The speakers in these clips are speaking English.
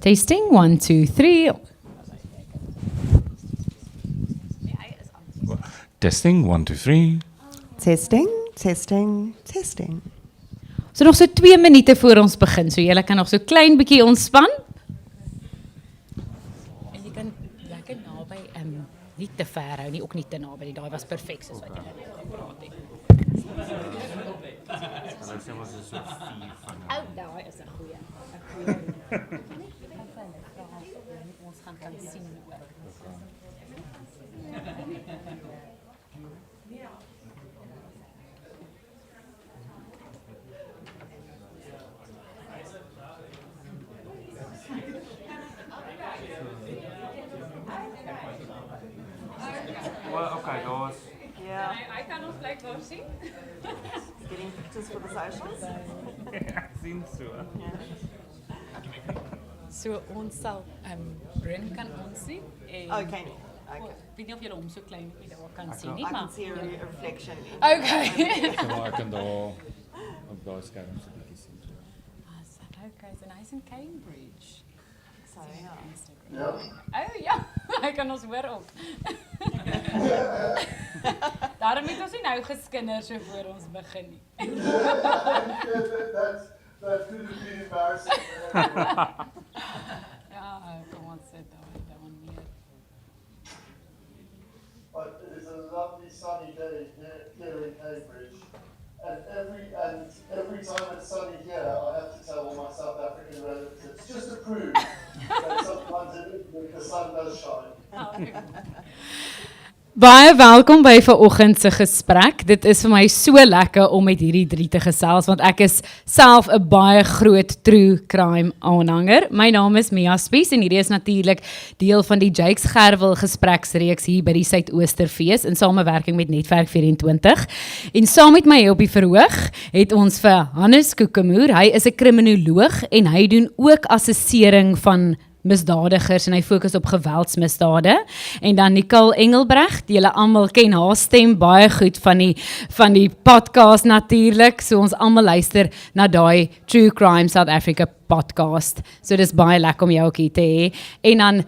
Tasting, 1, 2, 3. Testing, 1, 2, 3. Testing, testing, testing. So nog so 2 minute voor ons begin, so julle kan nog so klein bietjie ontspan. En jy kan lekker naby, nie te ver hou nie, ook nie te naby nie. Daai was perfek soos wat julle nou gepraat het. Oh, daai is 'n goeie. Ons gaan kan sien ook. Well, okay, daar's Yeah, Hy kan ons blykbaar sien. getting pictures for the socials. ek sien so. So ons sal Bryn kan ons sien en Okay. ek weet nie of julle hom so klein bietjie daar kan sien nie, I maar can see a reflection. okay. So maar ek kan daar op daai skerm so 'n bietjie sien. Is that okay? So hy's in Cambridge. So, yeah. Oh ja, hy kan ons hoor ook. Daarom het ons nie nou geskinder so voor ons begin nie. That could have been embarrassing. Ja, kom ons sit daar neer. But it is a lovely sunny day here in Cambridge. And every time it's sunny here, I have to tell all my South African relatives, just to prove that sometimes in England the sun does shine. Baie welkom by vanoggend se gesprek. Dit is vir my so lekker om met hierdie 3 te gesels want ek is self 'n baie groot true crime aanhanger. My naam is Mia Spies en hierdie is natuurlik deel van die Jakes Gerwel gespreksreeks hier by die Suidoosterfees in samewerking met Netwerk 24. En saam met my op die verhoog het ons vir Hannes Kokemoer. Hy is 'n kriminoloog en hy doen ook assessering van misdadigers en hy fokus op geweldsmisdade. En dan Nicole Engelbrecht, julle almal ken haar stem baie goed van die podcast natuurlik. So ons almal luister na daai True Crime South Africa podcast. So dis baie lekker om jou ook hier te hê. En dan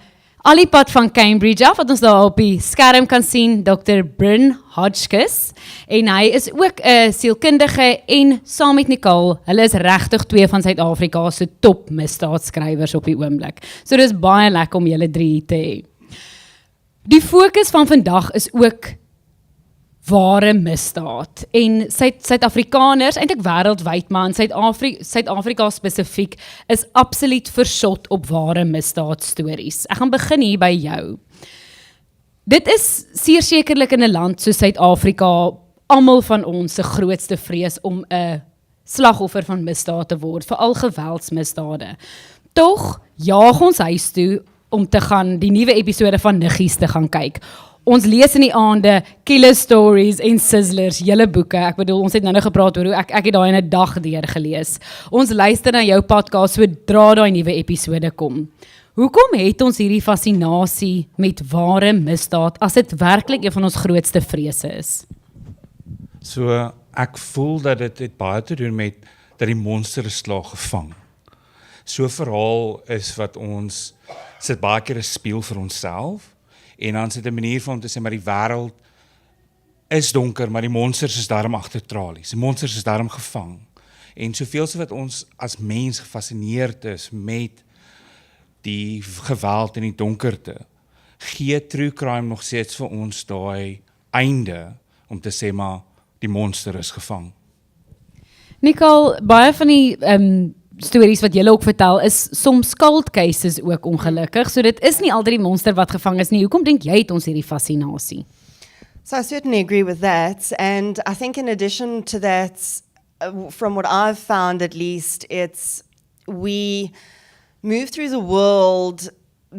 al die pad van Cambridge af, wat ons daar op die skerm kan sien, Dr. Bryn Hodgkins. En hy is ook 'n sielkundige en saam met Nicole, hulle is regtig 2 van Suid-Afrika se top misdaadskrywers op die oomblik. So dis baie lekker om julle 3 hier te hê. Die fokus van vandag is ook ware misdaad. En Suid-Afrikaners, eintlik wêreldwyd, maar in Suid-Afrika spesifiek, is absoluut versot op ware misdaadstories. Ek gaan begin hier by jou. Dit is sekerlik in 'n land soos Suid-Afrika almal van ons se grootste vrees om 'n slagoffer van misdaad te word, veral geweldsmisdade. Tog jaag ons huis toe om te gaan die nuwe episode van Niggies te gaan kyk. Ons lees in die aande Killer Stories en Sizzlers, julle boeke. Ek bedoel, ons het nou gepraat oor hoe ek het daai in 'n dag deur gelees. Ons luister na jou podcast sodra daai nuwe episode kom. Hoekom het ons hierdie fascinasie met ware misdaad as dit werklik een van ons grootste vrese is? So ek voel dat dit het baie te doen met dat die monster is klaar gevang. So 'n verhaal is wat ons sit baie keer 'n spieël vir onsself en dan sit 'n manier van om te sê maar die wêreld is donker, maar die monsters is daarom agter tralies. Die monsters is daarom gevang. En soveel so wat ons as mens gefassineerd is met die geweld en die donkerte, gee true crime nog steeds vir ons daai einde om te sê maar die monster is gevang. Nicole, baie van die stories wat julle ook vertel is soms cold cases ook ongelukkig. So dit is nie altyd die monster wat gevang is nie. Hoekom dink jy het ons hierdie fascinasie? So I certainly agree with that. And I think in addition to that, from what I've found at least, it's we move through the world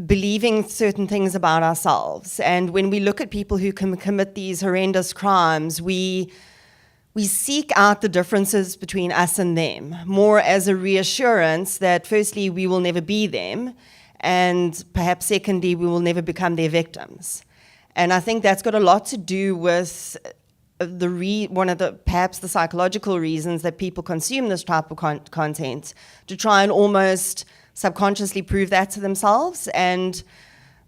believing certain things about ourselves. And when we look at people who can commit these horrendous crimes, we seek out the differences between us and them, more as a reassurance that firstly, we will never be them, and perhaps secondly, we will never become their victims. And I think that's got a lot to do with one of the perhaps the psychological reasons that people consume this type of content, to try and almost subconsciously prove that to themselves. And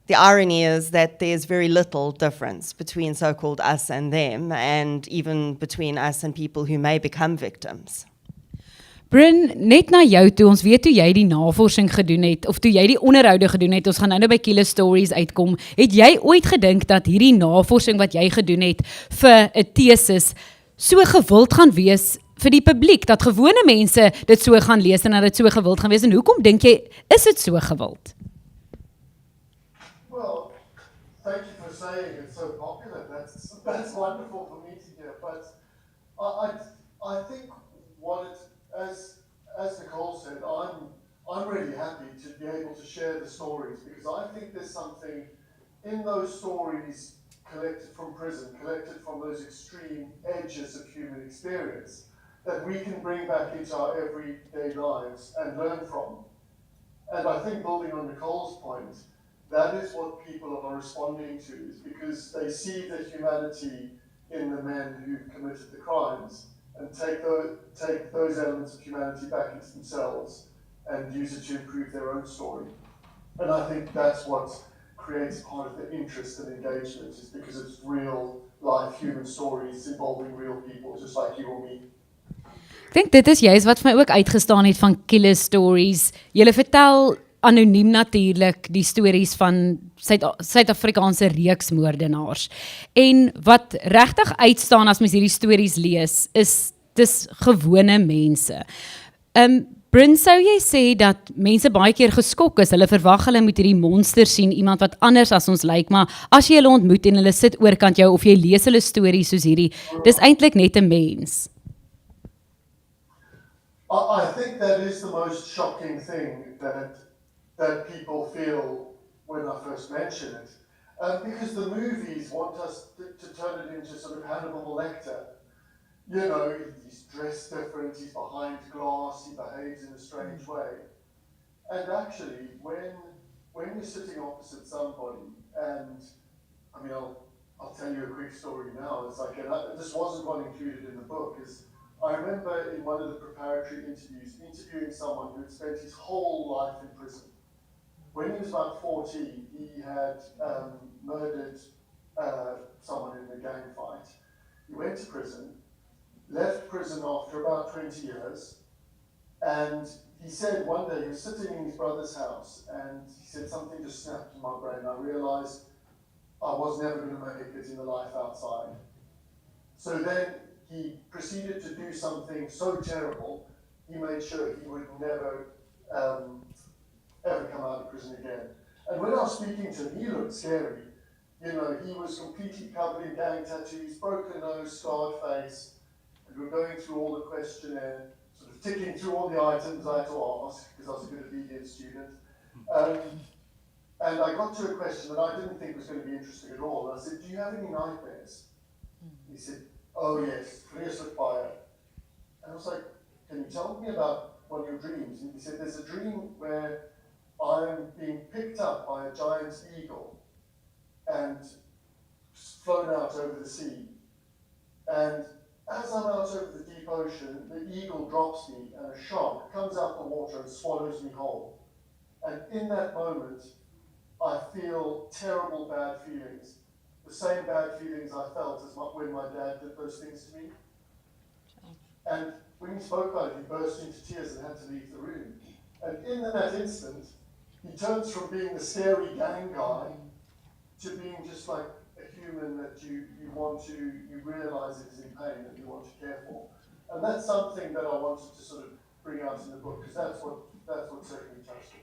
the irony is that there's very little difference between so-called us and them, and even between us and people who may become victims. Bryn, net na jou toe, ons weet toe jy die navorsing gedoen het, of toe jy die onderhoude gedoen het, ons gaan nou by Killer Stories uitkom, het jy ooit gedink dat hierdie navorsing wat jy gedoen het vir 'n tesis so gewild gaan wees vir die publiek, dat gewone mense dit so gaan lees en dat dit so gewild gaan wees, en hoekom dink jy, is dit so gewild? Well, thank you for saying it's so popular. That's wonderful for me to hear. But I think what it, as Nicole said, I'm really happy to be able to share the stories, because I think there's something in those stories collected from prison, collected from those extreme edges of human experience, that we can bring back into our everyday lives and learn from. And I think, building on Nicole's point, that is what people are responding to, is because they see the humanity in the men who've committed the crimes, and take those elements of humanity back into themselves and use it to improve their own story. And I think that's what creates part of the interest and engagement, is because it's real life human stories involving real people just like you or me. Ek dink dit is juist wat vir my ook uitgestaan het van Killer Stories. Julle vertel anoniem natuurlik die stories van Suid-Afrikaanse reeksmoordenaars. En wat regtig uitstaan as mens hierdie stories lees, is dis gewone mense. Bryn, sou jy sê dat mense baie keer geskok is, hulle verwag hulle moet hierdie monster sien, iemand wat anders as ons lyk, maar as jy hulle ontmoet en hulle sit oorkant jou, of jy lees hulle stories soos hierdie, dis eintlik net 'n mens. I think that is the most shocking thing that people feel when I first mention it, because the movies want us to turn it into sort of Hannibal Lecter. You know, he's dressed different, he's behind glass, he behaves in a strange way. And actually, when you're sitting opposite somebody, and I mean, I'll tell you a quick story now. It's like, this wasn't one included in the book, is I remember in one of the preparatory interviews, interviewing someone who had spent his whole life in prison. When he was about 14, he had murdered someone in a gang fight. He went to prison, left prison after about 20 years, and he said one day he was sitting in his brother's house, and he said something just snapped in my brain. I realized I was never going to make it in the life outside. So then he proceeded to do something so terrible, he made sure he would never ever come out of prison again. And when I was speaking to him, he looked scary. You know, he was completely covered in gang tattoos, broken nose, scarred face, and we were going through all the questionnaire, sort of ticking through all the items I had to ask, because I was a good obedient student. And I got to a question that I didn't think was going to be interesting at all. And I said, do you have any nightmares? He said, oh yes, vreselijk fire. And I was like, can you tell me about one of your dreams? And he said, there's a dream where I'm being picked up by a giant eagle and flown out over the sea. And as I'm out over the deep ocean, the eagle drops me and a shark comes out the water and swallows me whole. And in that moment, I feel terrible bad feelings. The same bad feelings I felt as when my dad did those things to me. And when he spoke about it, he burst into tears and had to leave the room. And in that instant, he turns from being the scary gang guy to being just like a human that you realize is in pain and you want to care for. And that's something that I wanted to sort of bring out in the book, because that's what certainly touched me.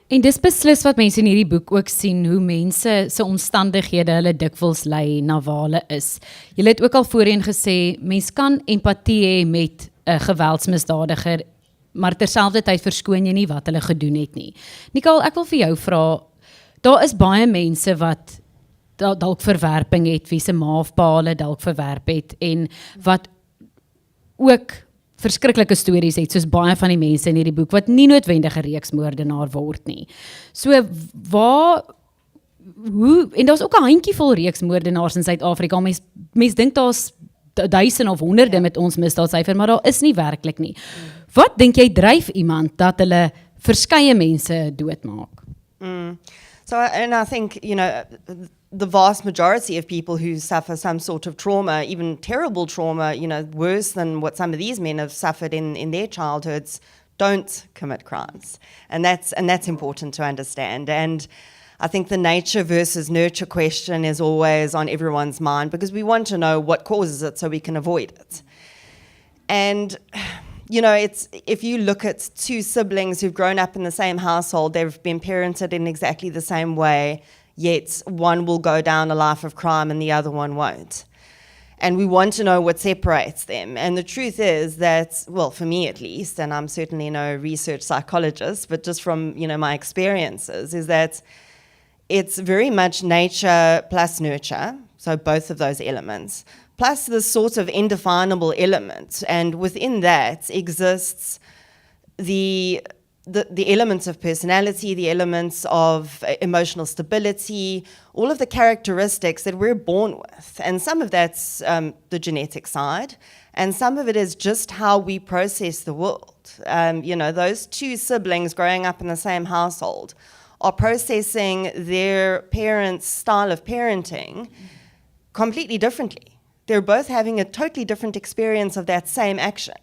En dis beslis wat mense in hierdie boek ook sien, hoe mense se omstandighede hulle dikwels lei na waar hulle is. Jy het ook al voorheen gesê, mens kan empatie hê met 'n geweldsmisdadiger, maar terselfdertyd verskoon jy nie wat hulle gedoen het nie. Nicole, ek wil vir jou vra, daar is baie mense wat dalk verwerping het, wie se ma of pa hulle dalk verwerp het, en wat ook verskriklike stories het, soos baie van die mense in hierdie boek, wat nie noodwendig 'n reeksmoordenaar word nie. So hoe, en daar's ook 'n handjievol reeksmoordenaars in Suid-Afrika, mens dink daar's duisende of honderde met ons misdaadsyfer, maar daar is nie werklik nie. Wat dink jy dryf iemand dat hulle verskeie mense doodmaak? So, and I think, the vast majority of people who suffer some sort of trauma, even terrible trauma, worse than what some of these men have suffered in their childhoods, don't commit crimes. And that's important to understand. And I think the nature versus nurture question is always on everyone's mind because we want to know what causes it so we can avoid it. And it's if you look at two siblings who've grown up in the same household, they've been parented in exactly the same way, yet one will go down a life of crime and the other one won't. And we want to know what separates them. And the truth is that, well, for me at least, and I'm certainly no research psychologist, but just from, my experiences, is that it's very much nature plus nurture, so both of those elements, plus this sort of indefinable element. And within that exists the elements of personality, the elements of emotional stability, all of the characteristics that we're born with. And some of that's the genetic side, and some of it is just how we process the world. Those two siblings growing up in the same household are processing their parents' style of parenting completely differently. They're both having a totally different experience of that same action.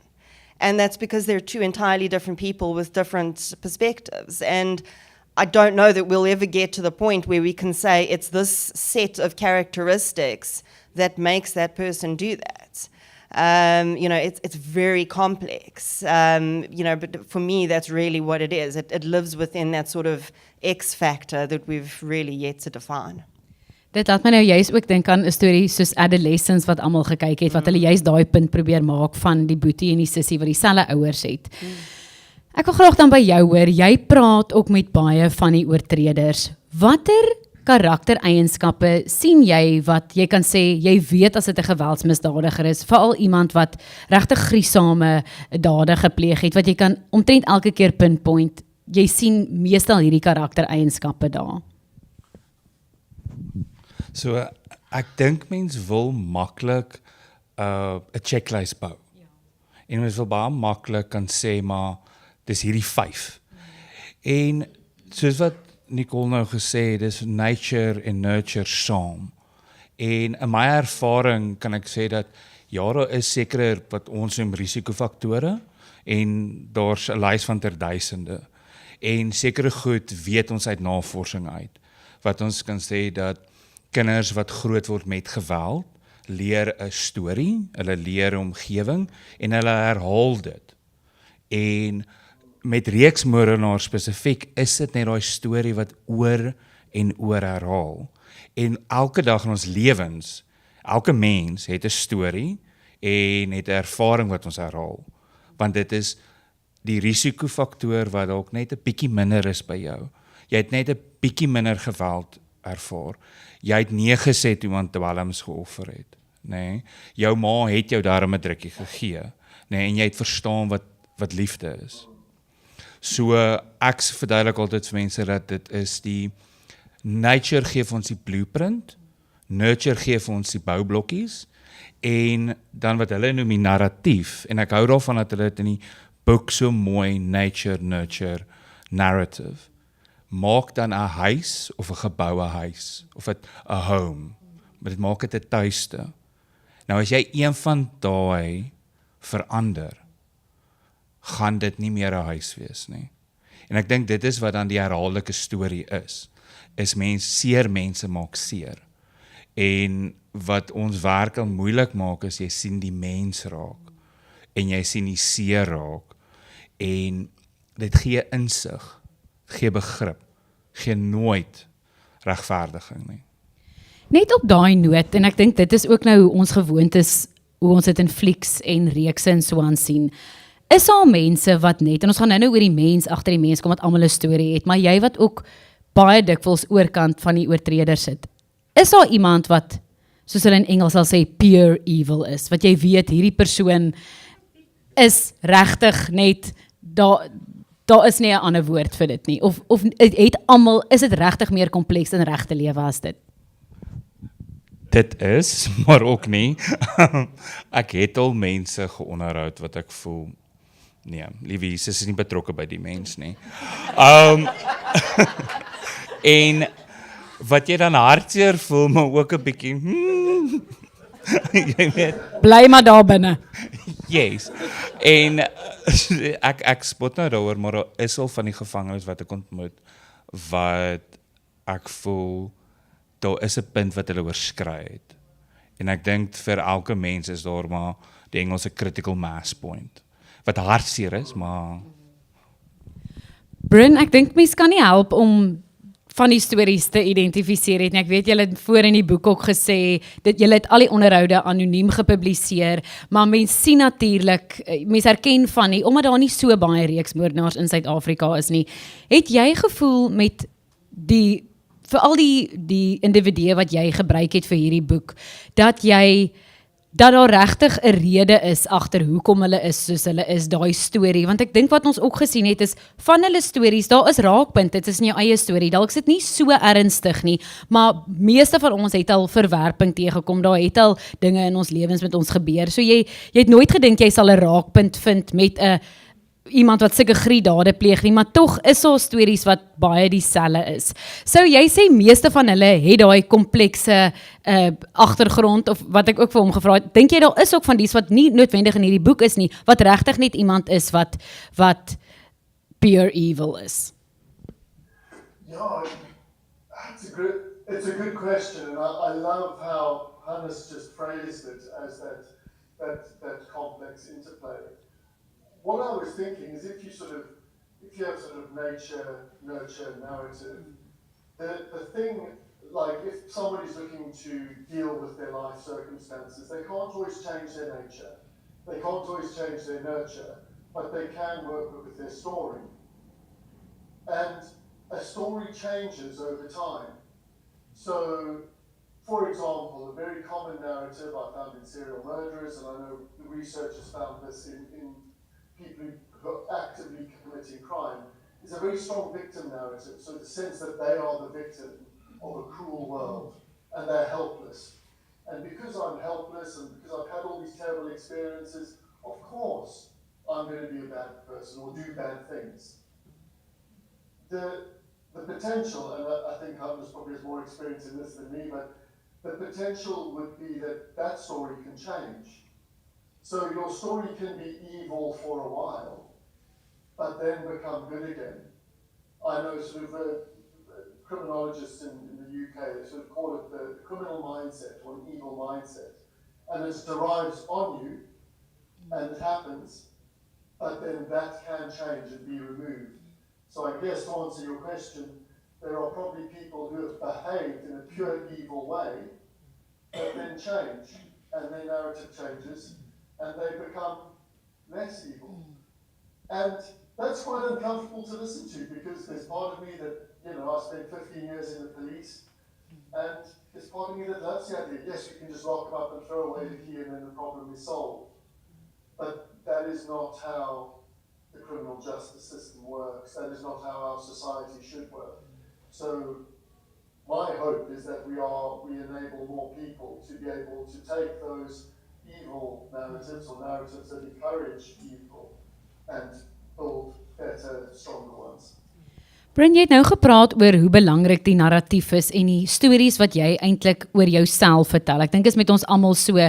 And that's because they're two entirely different people with different perspectives. And I don't know that we'll ever get to the point where we can say it's this set of characteristics that makes that person do that. It's very complex. But for me, that's really what it is. It lives within that sort of X factor that we've really yet to define. Dit laat my nou juist ook dink aan 'n storie soos Adolescents wat almal gekyk het, wat hulle juist daai punt probeer maak van die boetie en die sussie wat dieselfde ouers het. Ek wil graag dan by jou hoor, jy praat ook met baie van die oortreders. Watter karaktereienskappe sien jy wat jy kan sê, jy weet as dit 'n geweldsmisdadiger is, veral iemand wat regtig gruisame dade gepleeg het, wat jy kan omtrent elke keer pinpoint, jy sien meestal hierdie karaktereienskappe daar. So ek dink mens wil maklik 'n checklist bou. En mens wil baie maklik kan sê maar dis hierdie 5. En soos wat Nicole nou gesê het, dis nature en nurture saam. En in my ervaring kan ek sê dat daar is seker wat ons noem risikofaktore en daar's 'n lys van terduisende. En sekere goed weet ons uit navorsing uit wat ons kan sê dat kinders wat groot word met geweld, leer 'n storie, hulle leer 'n omgewing en hulle herhaal dit. En met reeksmoordenaars spesifiek is dit net daai storie wat oor en oor herhaal. En elke dag in ons lewens, elke mens het 'n storie en het 'n ervaring wat ons herhaal. Want dit is die risikofaktor wat dalk net 'n bietjie minder is by jou. Jy het net 'n bietjie minder geweld ervaar. Jy het nee gesê toe iemand dwelms geoffer het, nê? Jou ma het jou daarom 'n drukkie gegee, nê? En jy het verstaan wat liefde is. So ek verduidelik altyd vir mense dat dit is die nature gee vir ons die blueprint, nurture gee vir ons die boublokkies en dan wat hulle noem die narratief en ek hou daarvan dat hulle dit in die boek so mooi nature nurture narrative maak dan 'n huis of 'n geboue huis of 'n home, maar dit maak dit 'n tuiste. Nou as jy een van daai verander, gaan dit nie meer 'n huis wees nie. En ek dink dit is wat dan die herhaaldelike storie is seer mense maak seer. En wat ons werk al moeilik maak is jy sien die mens raak en jy sien die seer raak en dit gee insig, gee begrip, gee nooit regverdiging nie. Net op daai noot, en ek dink dit is ook nou hoe ons gewoond is, hoe ons dit in flieks en reekse en so aan sien, is al mense wat net, en ons gaan nou oor die mens agter die mens kom wat almal 'n storie het, maar jy wat ook baie dikwels oorkant van die oortreder sit, is daar iemand wat, soos hulle in Engels sal sê, pure evil is, wat jy weet, hierdie persoon is regtig net, daar is nie 'n ander woord vir dit nie, of het almal, is dit regtig meer kompleks in regte lewe as dit? dit is, maar ook nie. Ek het al mense geonderhoud wat ek voel, nee, liewe Jesus is nie betrokke by die mens nie. En wat jy dan hartseer voel, maar ook 'n bietjie, jy weet, Bly maar daar binne. yes. En ek spot nou daaroor, maar daar is al van die gevangenes wat ek ontmoet, wat ek voel, daar is 'n punt wat hulle oorskry het. En ek dink vir elke mens is daar maar die Engelse critical mass point, wat hartseer is, maar Bryn, ek dink mens kan nie help om van die stories te identifiseer het nie. Ek weet julle het voor in die boek ook gesê dat julle het al die onderhoude anoniem gepubliseer, maar mens sien natuurlik, mens herken van nie, omdat daar nie so baie reeksmoordenaars in Suid-Afrika is nie. Het jy gevoel met vir al die individue wat jy gebruik het vir hierdie boek, dat daar regtig 'n rede is agter hoekom hulle is soos hulle is, daai storie, want ek dink wat ons ook gesien het is, van hulle stories, daar is raakpunte, dit is in jou eie storie, dalk is dit nie so ernstig nie, maar meeste van ons het al verwerping teëgekom, daar het al dinge in ons lewens met ons gebeur, so jy het nooit gedink jy sal 'n raakpunt vind met 'n iemand wat sulke gruwelddade pleeg nie, maar tog is daar stories wat baie dieselfde is. So jy sê meeste van hulle het daai komplekse agtergrond, of wat ek ook vir hom gevra het, dink jy daar is ook van dies wat nie noodwendig in hierdie boek is nie, wat regtig net iemand is wat pure evil is? Yeah, it's a good question, and I love how Hannes just phrased it as that complex interplay. What I was thinking is if you have sort of nature, nurture, narrative, the thing, like if somebody's looking to deal with their life circumstances, they can't always change their nature, they can't always change their nurture, but they can work with their story. And a story changes over time. So, for example, a very common narrative I found in serial murderers, and I know the researchers found this in people who are actively committing crime, is a very strong victim narrative. So the sense that they are the victim of a cruel world and they're helpless. And because I'm helpless and because I've had all these terrible experiences, of course I'm going to be a bad person or do bad things. The potential, and I think Hunter's probably has more experience in this than me, but the potential would be that story can change. So your story can be evil for a while, but then become good again. I know sort of criminologists in the UK, they sort of call it the criminal mindset or an evil mindset. And it derives on you, and it happens, but then that can change and be removed. So I guess to answer your question, there are probably people who have behaved in a pure evil way, but then change, and their narrative changes, and they become less evil. And that's quite uncomfortable to listen to, because there's part of me that, I spent 15 years in the police, and there's part of me that loves the idea, yes, you can just lock them up and throw away the key and then the problem is solved. But that is not how the criminal justice system works. That is not how our society should work. So my hope is that we enable more people to be able to take those evil narratives or narratives that encourage evil and build better, stronger ones. Bryn, jy het nou gepraat oor hoe belangrik die narratief is en die stories wat jy eintlik oor jouself vertel. Ek dink is met ons almal so,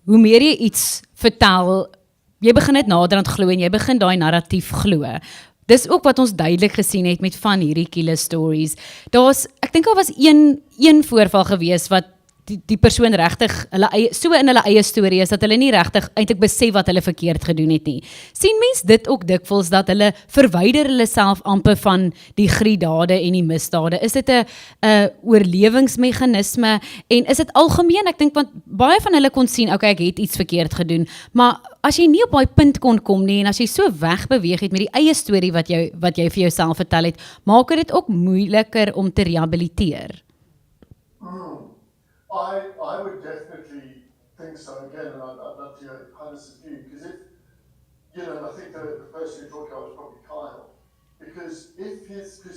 hoe meer jy iets vertel, jy begin dit naderhand glo en jy begin daai narratief glo. Dis ook wat ons duidelik gesien het met van hierdie killer stories. Ek dink daar was een voorval gewees wat die persoon regtig so in hulle eie storie is dat hulle nie regtig eintlik besef wat hulle verkeerd gedoen het nie. Sien mens dit ook dikwels dat hulle verwyder hulle self amper van die gruweldade en die misdade? Is dit 'n oorlewingsmeganisme en is dit algemeen? Ek dink want baie van hulle kon sien, okay, ek het iets verkeerd gedoen, maar as jy nie op daai punt kon kom nie en as jy so wegbeweeg het met die eie storie wat jy vir jouself vertel het, maak dit ook moeiliker om te rehabiliteer. I would definitely think so again, and I'd love to hear Hannes' view, because I think the person who talked about was probably Kyle, because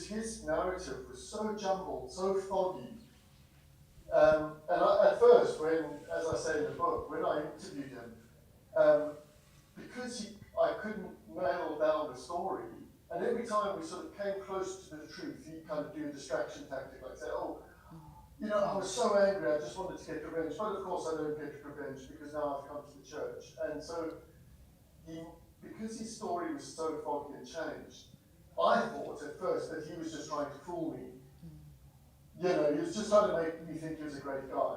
his narrative was so jumbled, so foggy, At first, as I say in the book, when I interviewed him, because I couldn't nail down the story, and every time we sort of came close to the truth, he'd kind of do a distraction tactic, like say, I was so angry, I just wanted to get revenge. But of course I don't get revenge because now I've come to the church. And so, because his story was so foggy and changed, I thought at first that he was just trying to fool me. He was just trying to make me think he was a great guy.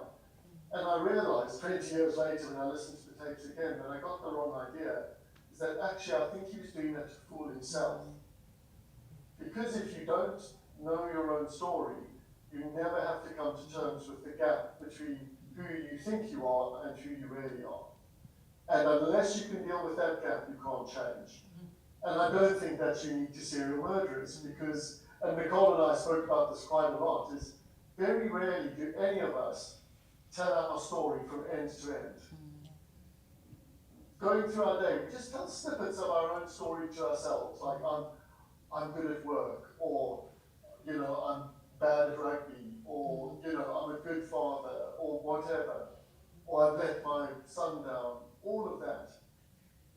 And I realized 20 years later when I listened to the tapes again that I got the wrong idea, is that actually I think he was doing that to fool himself. Because if you don't know your own story, you never have to come to terms with the gap between who you think you are and who you really are. And unless you can deal with that gap, you can't change. And I don't think that's unique to serial murderers because, and Nicole and I spoke about this quite a lot, is very rarely do any of us tell our story from end to end. Going through our day, we just tell snippets of our own story to ourselves, like I'm good at work, or I'm bad at rugby, or I'm a good father, or whatever, or I've let my son down, all of that.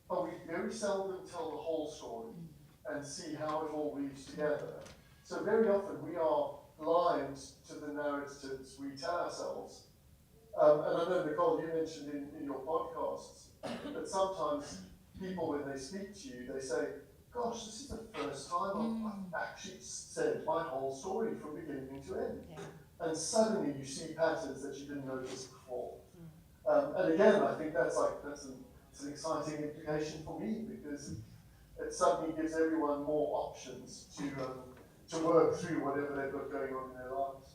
But we very seldom tell the whole story and see how it all weaves together. So very often we are blind to the narratives we tell ourselves. And I know, Nicole, you mentioned in your podcasts that sometimes people, when they speak to you, they say, gosh, this is the first time I've actually said my whole story from beginning to end. Yeah. And suddenly you see patterns that you didn't notice before. And again, I think that's an exciting implication for me because it suddenly gives everyone more options to work through whatever they've got going on in their lives.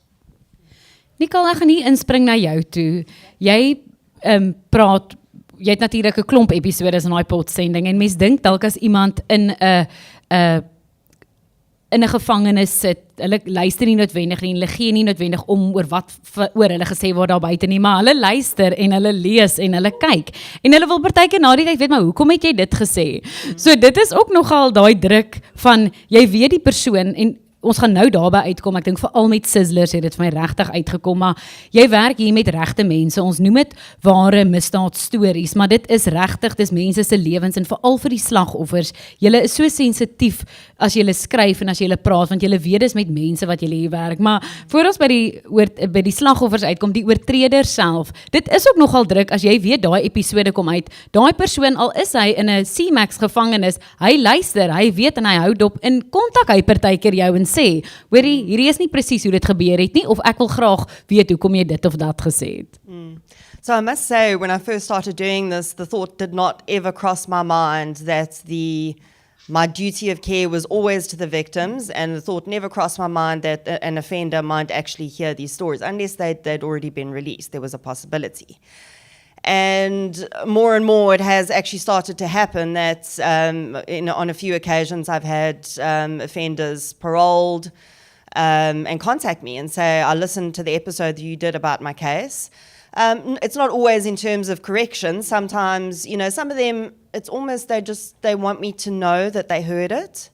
Nicole, ek gaan hier inspring na jou toe. Jy praat, jy het natuurlik 'n klomp episodes in daai potsending en mens dink dalk as iemand in 'n gevangenis sit, hulle luister nie noodwendig nie, hulle gee nie noodwendig om oor wat oor hulle gesê word daar buite nie, maar hulle luister en hulle lees en hulle kyk. En hulle wil partykeer na die tyd weet, maar hoekom het jy dit gesê? So dit is ook nogal daai druk van jy weet die persoon en ons gaan nou daarby uitkom, ek dink veral met Sizzlers het dit vir my regtig uitgekom, maar jy werk hier met regte mense, ons noem dit ware misdaadstories, maar dit is regtig, dis mense se lewens en veral vir die slagoffers, julle is so sensitief as julle skryf en as julle praat, want julle weet dis met mense wat julle hier werk, maar voor ons by die slagoffers uitkom, die oortreder self, dit is ook nogal druk, as jy weet daai episode kom uit, daai persoon, al is hy in 'n C-Max gevangenis, hy luister, hy weet en hy hou dop, en kontak hy partykeer jou en sê, hoorie, hierdie is nie presies hoe dit gebeur het nie, of ek wil graag weet hoekom jy dit of dat gesê het. So I must say, when I first started doing this, the thought did not ever cross my mind that my duty of care was always to the victims, and the thought never crossed my mind that an offender might actually hear these stories, unless they'd already been released. There was a possibility. And more it has actually started to happen that on a few occasions I've had offenders paroled and contact me and say, I listened to the episode that you did about my case. It's not always in terms of correction. Sometimes, some of them, it's almost they want me to know that they heard it.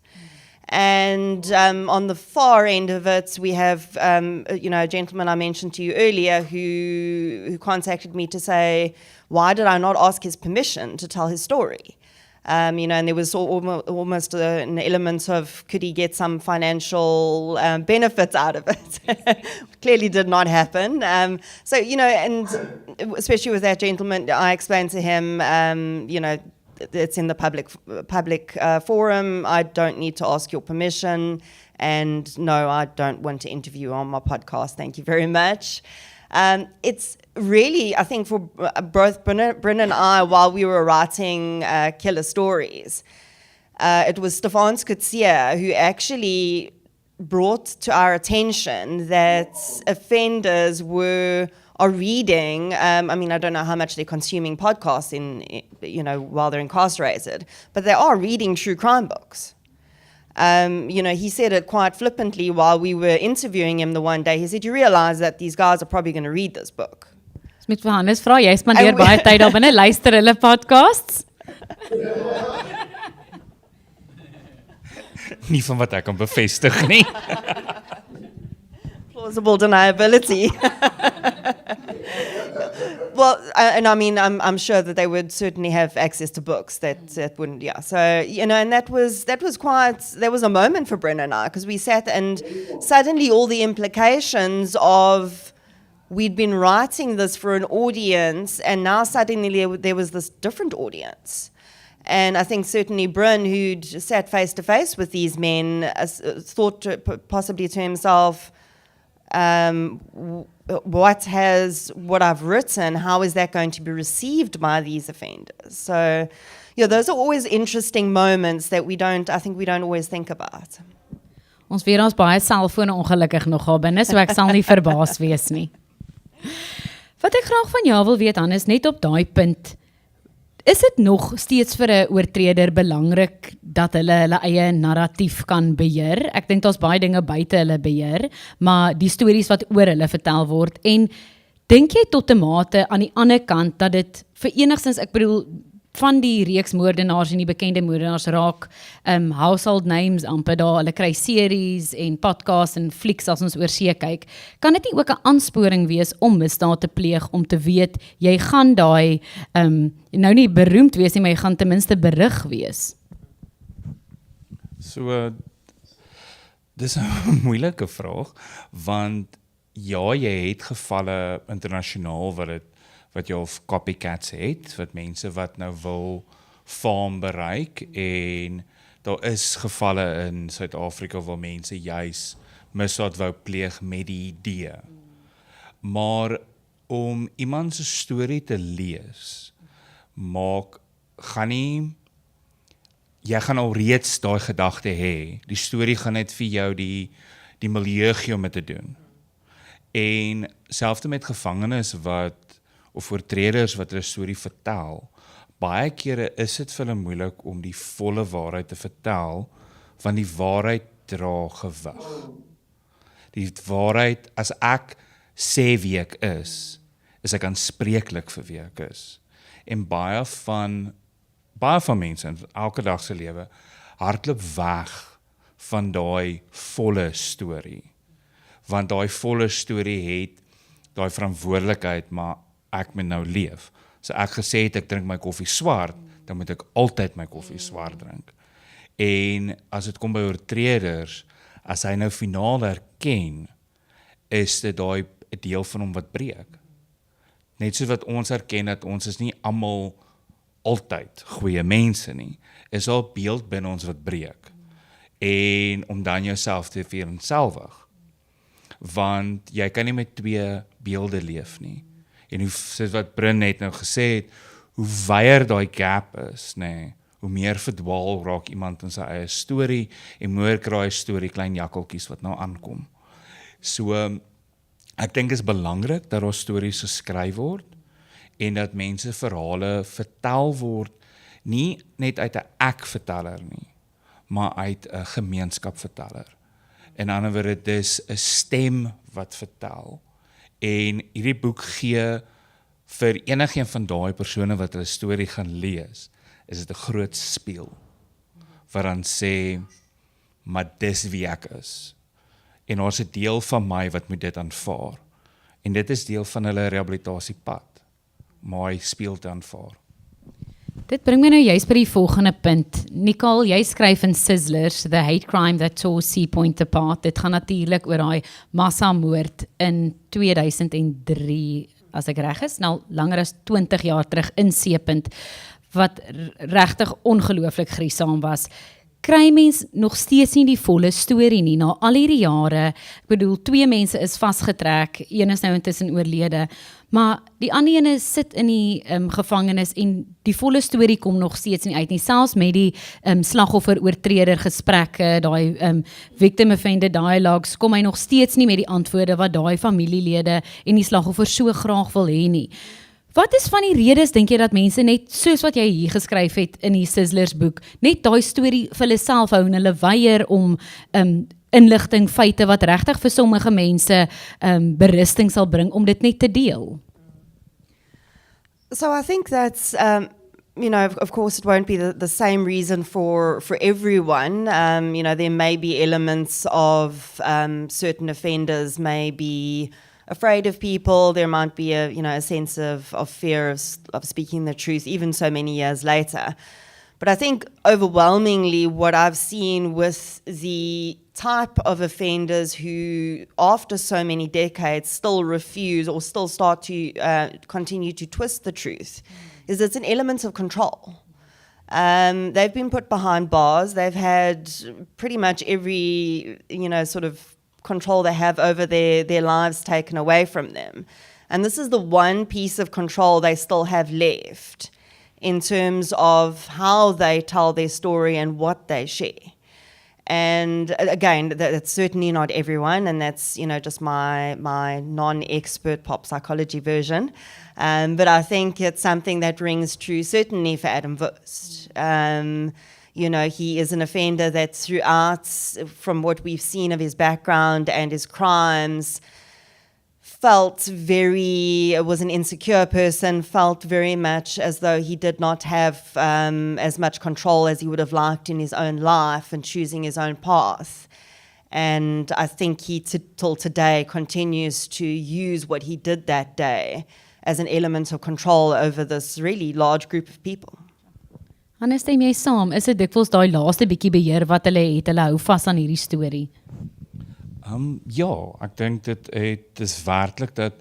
And on the far end of it, we have, a gentleman I mentioned to you earlier who contacted me to say, why did I not ask his permission to tell his story? And there was almost an element of, could he get some financial benefits out of it? Clearly did not happen. And especially with that gentleman, I explained to him, it's in the public forum. I don't need to ask your permission. And no, I don't want to interview on my podcast. Thank you very much. It's really, I think, for both Bryn and I, while we were writing Killer Stories, it was Stefan Skutsia who actually brought to our attention that offenders are reading, I don't know how much they're consuming podcasts while they're incarcerated, but they are reading true crime books. He said it quite flippantly while we were interviewing him the one day. He said, you realize that these guys are probably going to read this book. Met Johannes vra, jy spandeer baie tyd daar binne, luister hulle podcasts? Nie van wat ek kan bevestig nie. Plausible deniability. Well, and I mean, I'm sure that they would certainly have access to books that wouldn't, yeah. So, you know, and that was a moment for Bryn and I, because we sat and suddenly all the implications of we'd been writing this for an audience, and now suddenly there was this different audience. And I think certainly Bryn, who'd sat face to face with these men, thought possibly to himself, what I've written, how is that going to be received by these offenders? So, yeah, those are always interesting moments that we don't always think about. Ons weer ons baie selfone ongelukkig nog daar binne, so ek sal nie verbaas wees nie. Wat ek graag van jou wil weet, Hannes, net op daai punt, is dit nog steeds vir 'n oortreder belangrik dat hulle eie narratief kan beheer? Ek dink daar's baie dinge buite hulle beheer, maar die stories wat oor hulle vertel word, en dink jy tot 'n mate aan die ander kant dat dit vir enigstens, ek bedoel, van die reeks moordenaars en die bekende moordenaars raak household names amper daar, hulle kry series en podcasts en flieks as ons oor see kyk. Kan dit nie ook 'n aansporing wees om misdaad te pleeg, om te weet, jy gaan daai, nou nie beroemd wees nie, maar jy gaan ten minste berig wees? So, dis 'n moeilike vraag, want ja, jy het gevalle internasionaal wat jy of copycats het, wat mense wat nou wil faam bereik, en daar is gevalle in Suid-Afrika waar mense juis misdaad wou pleeg met die idee. Maar om iemand se storie te lees, jy gaan al reeds daai gedagte hê, die storie gaan net vir jou die milieu gee om dit te doen. En selfs met gevangenes of oortreders wat hulle storie vertel, baie kere is dit vir hulle moeilik om die volle waarheid te vertel, want die waarheid dra gewig. Die waarheid, as ek sê wie ek is ek aanspreeklik vir wie ek is. En baie van mense in elke dag se lewe hardloop weg van daai volle storie. Want daai volle storie het daai verantwoordelikheid, maar ek moet nou leef. So ek gesê het ek drink my koffie swart, dan moet ek altyd my koffie swart drink. En as dit kom by oortreders, as hy nou finaal erken, is dit daai 'n deel van hom wat breek. Net so wat ons erken dat ons is nie almal altyd goeie mense nie, is al beeld binne ons wat breek. En om dan jouself te vereenselwig. Want jy kan nie met twee beelde leef nie. En soos wat Bryn net nou gesê het, hoe wyer daai gap is, hoe meer verdwaal raak iemand in sy eie storie, en meer kraai storie klein jakkeltjies wat nou aankom. So, ek dink is belangrik dat daar stories geskryf word, en dat mense verhale vertel word, nie net uit 'n ek-verteller nie, maar uit 'n gemeenskapverteller. In ander woorde, dis 'n stem wat vertel. En hierdie boek gee vir enigeen van daai persone wat hulle storie gaan lees, is dit 'n groot spieël, wat dan sê, maar dis wie ek is. En ons 'n deel van my wat moet dit aanvaar. En dit is deel van hulle rehabilitasiepad, maar hy speel te aanvaar. Dit bring my nou juist by die volgende punt. Nicole, jy skryf in Sizzlers, The Hate Crime That Tore Sea Point Apart. Dit gaan natuurlik oor daai massamoord in 2003, as ek reg is, nou langer as 20 jaar terug in Seepunt, wat regtig ongelooflik gruisam was. Kry mens nog steeds nie die volle storie nie, na al hierdie jare. Ek bedoel, 2 mense is vasgetrek, een is nou intussen oorlede, maar die ander ene sit in die gevangenis, en die volle storie kom nog steeds nie uit nie, selfs met die slagoffer-oortreder gesprekke, daai victim-offender dialogues, kom hy nog steeds nie met die antwoorde wat daai familielede en die slagoffer so graag wil hê nie. Wat is van die redes, dink jy, dat mense net, soos wat jy hier geskryf het in die Sizzlers boek, net daai storie vir hulle self hou, en hulle weier om inligting, feite wat regtig vir sommige mense berusting sal bring, om dit net te deel? So I think that's, of course it won't be the same reason for everyone. There may be elements of certain offenders may be afraid of people. There might be a sense of fear of speaking the truth, even so many years later. But I think overwhelmingly what I've seen with the type of offenders who, after so many decades, still refuse or still start to continue to twist the truth, is it's an element of control. They've been put behind bars. They've had pretty much every, sort of control they have over their lives taken away from them. And this is the one piece of control they still have left in terms of how they tell their story and what they share. And again, that's certainly not everyone, and that's just my non-expert pop psychology version. But I think it's something that rings true, certainly for Adam Wust. He is an offender that throughout, from what we've seen of his background and his crimes, was an insecure person, felt very much as though he did not have as much control as he would have liked in his own life and choosing his own path. And I think he, till today, continues to use what he did that day as an element of control over this really large group of people. Hannes, stem jy saam? Is dit dikwels daai laaste bietjie beheer wat hulle het? Hulle hou vas aan hierdie storie. Ja, ek dink dit is werklik dat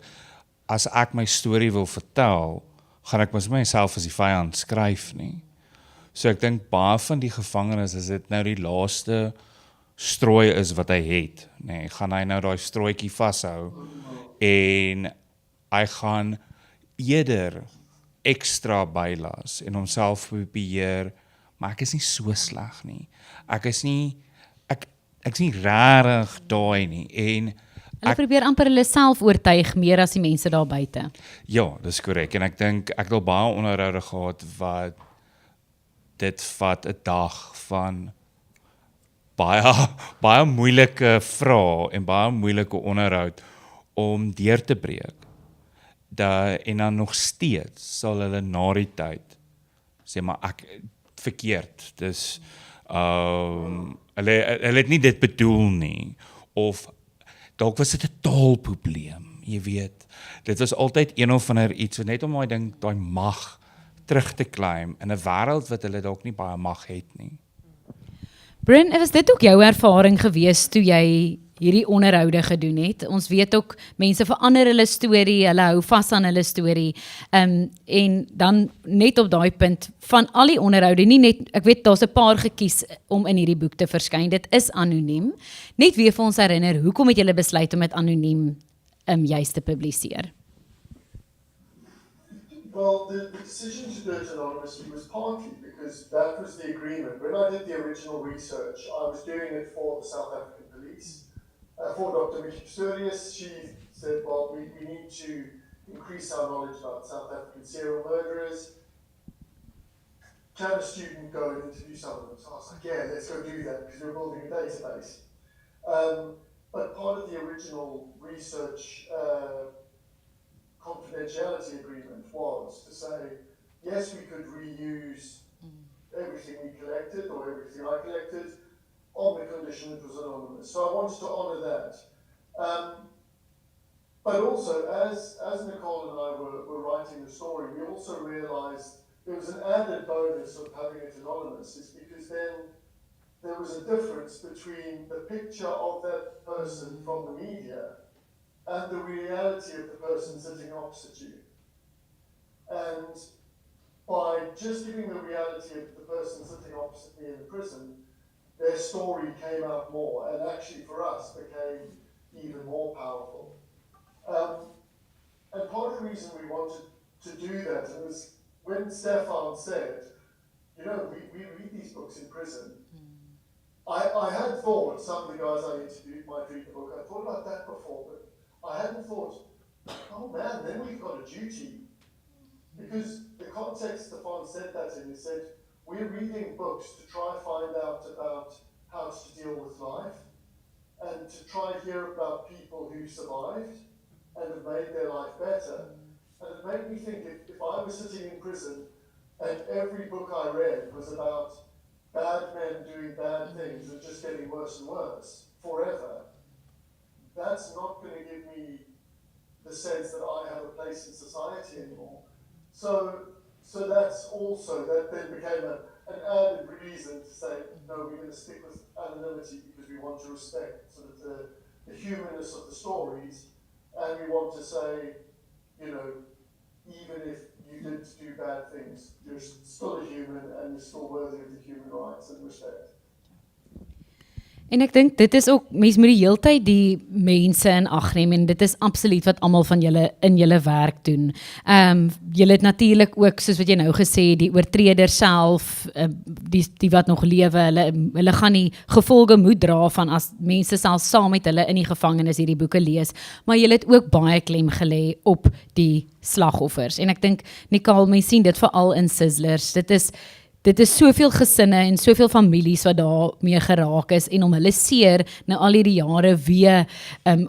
as ek my storie wil vertel, gaan ek mos myself as die vyand skryf nie. So ek dink baie van die gevangenes is dit nou die laaste strooi is wat hy het, nê. Gaan hy nou daai strooitjie vashou en hy gaan eerder ekstra bylas en homself beheer, maar ek is nie so sleg nie. Ek is nie rarig daai nie en Hulle probeer amper hulle self oortuig meer as die mense daar buite. Ja, dis korrek en ek dink ek het al baie onderhoude gehad wat dit vat 'n dag van baie moeilike vrae en baie moeilike onderhoud om deur te breek. En dan nog steeds sal hulle na die tyd sê maar ek verkeerd. Dis hulle het nie dit bedoel nie of dalk was dit 'n taalprobleem, jy weet. Dit was altyd een of ander iets net om daai mag terug te klim in 'n wêreld wat hulle dalk nie baie mag het nie. Bryn, was dit ook jou ervaring gewees toe jy hierdie onderhoude gedoen het? Ons weet ook mense verander hulle storie, hulle hou vas aan hulle storie. En dan net op daai punt van al die onderhoude, nie net, ek weet daar's 'n paar gekies om in hierdie boek te verskyn. Dit is anoniem. Net weer vir ons herinner, hoekom het julle besluit om dit anoniem juist te publiseer? Well, the decision to do it anonymously was partly because that was the agreement. When I did the original research, I was doing it for the South African Police. For Dr. Mickey Pistorius, she said, well, we need to increase our knowledge about South African serial murderers. Can a student go and interview some of them? So I was like, yeah, let's go do that because we're building a database. But part of the original research confidentiality agreement was to say, yes, we could reuse everything we collected or everything I collected on the condition it was anonymous. So I wanted to honour that. But also, as Nicole and I were writing the story, we also realised there was an added bonus of having it anonymous, is because then there was a difference between the picture of that person from the media and the reality of the person sitting opposite you. And by just giving the reality of the person sitting opposite me in the prison, their story came out more, and actually for us became even more powerful. And part of the reason we wanted to do that was when Stefan said, we read these books in prison. I had thought, some of the guys I interviewed might read the book, I thought about that before, but I hadn't thought, oh man, then we've got a duty. Because the context Stefan said that in, he said, we're reading books to try and find out about how to deal with life and to try and hear about people who survived and have made their life better. And it made me think if I was sitting in prison and every book I read was about bad men doing bad things and just getting worse and worse forever, that's not going to give me the sense that I have a place in society anymore. So that's also, that then became an added reason to say, no, we're going to stick with anonymity because we want to respect sort of the humanness of the stories, and we want to say, you know, even if you did do bad things, you're still a human and you're still worthy of the human rights and respect. En ek dink dit is ook, mens moet die heeltyd die mense in ag neem en dit is absoluut wat almal van julle in julle werk doen. Julle het natuurlik ook, soos wat jy nou gesê, die oortreder self, die wat nog lewe, hulle gaan die gevolge moet dra van as mense self saam met hulle in die gevangenis hierdie boeke lees, maar julle het ook baie klem gelê op die slagoffers. En ek dink, Nicole, mens sien dit veral in Sizzlers, dit is soveel gesinne en soveel families wat daarmee geraak is en om hulle seer na al hierdie jare weer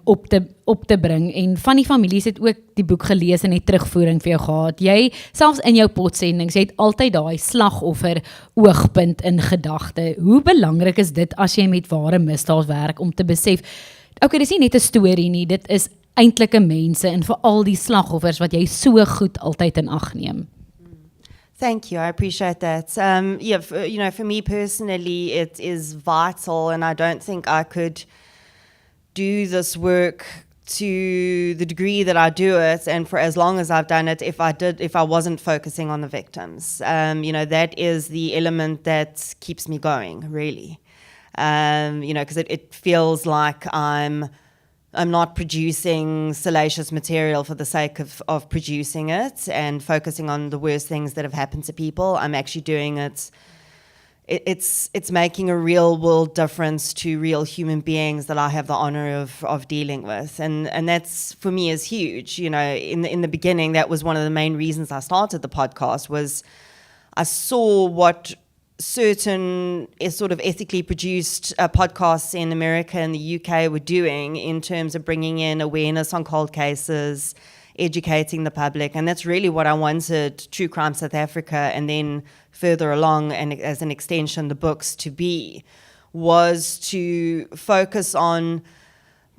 op te bring. En van die families het ook die boek gelees en het terugvoering vir jou gehad. Jy, selfs in jou potsendings, jy het altyd daai slagoffer oogpunt in gedagte. Hoe belangrik is dit as jy met ware misdaad werk om te besef, okay, dis nie net 'n storie nie, dit is eintlike mense en veral die slagoffers wat jy so goed altyd in ag neem. Thank you. I appreciate that. For me personally, it is vital, and I don't think I could do this work to the degree that I do it, and for as long as I've done it, if I wasn't focusing on the victims. That is the element that keeps me going, really. Because it feels like I'm not producing salacious material for the sake of producing it and focusing on the worst things that have happened to people. I'm actually doing it. It's making a real world difference to real human beings that I have the honor of dealing with, and that's for me is huge. In the beginning, that was one of the main reasons I started the podcast. Was I saw what certain sort of ethically produced podcasts in America and the UK were doing in terms of bringing in awareness on cold cases, educating the public, and that's really what I wanted True Crime South Africa and then further along and as an extension the books to be, was to focus on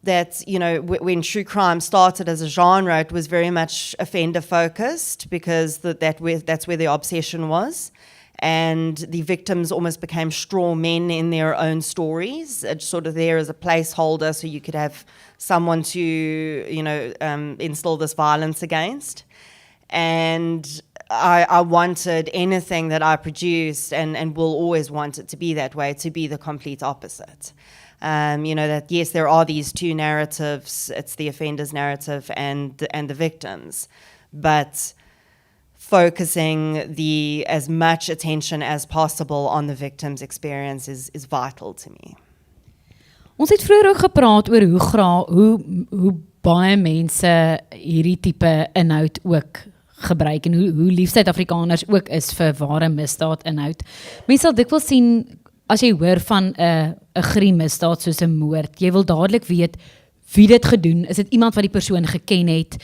that. When true crime started as a genre, it was very much offender focused because that's where the obsession was. And the victims almost became straw men in their own stories. It's sort of there as a placeholder so you could have someone to, instill this violence against. And I wanted anything that I produced and will always want it to be that way, to be the complete opposite. That yes, there are these two narratives. It's the offender's narrative and the victims. But focusing as much attention as possible on the victim's experience is vital to me. Ons het vroeër ook gepraat oor hoe baie mense hierdie tipe inhoud ook gebruik en hoe lief Suid-Afrikaners ook is vir ware misdaad inhoud. Mense sal dikwels sien, as jy hoor van 'n gruwelmisdaad soos 'n moord, jy wil dadelik weet wie dit gedoen, is dit iemand wat die persoon geken het,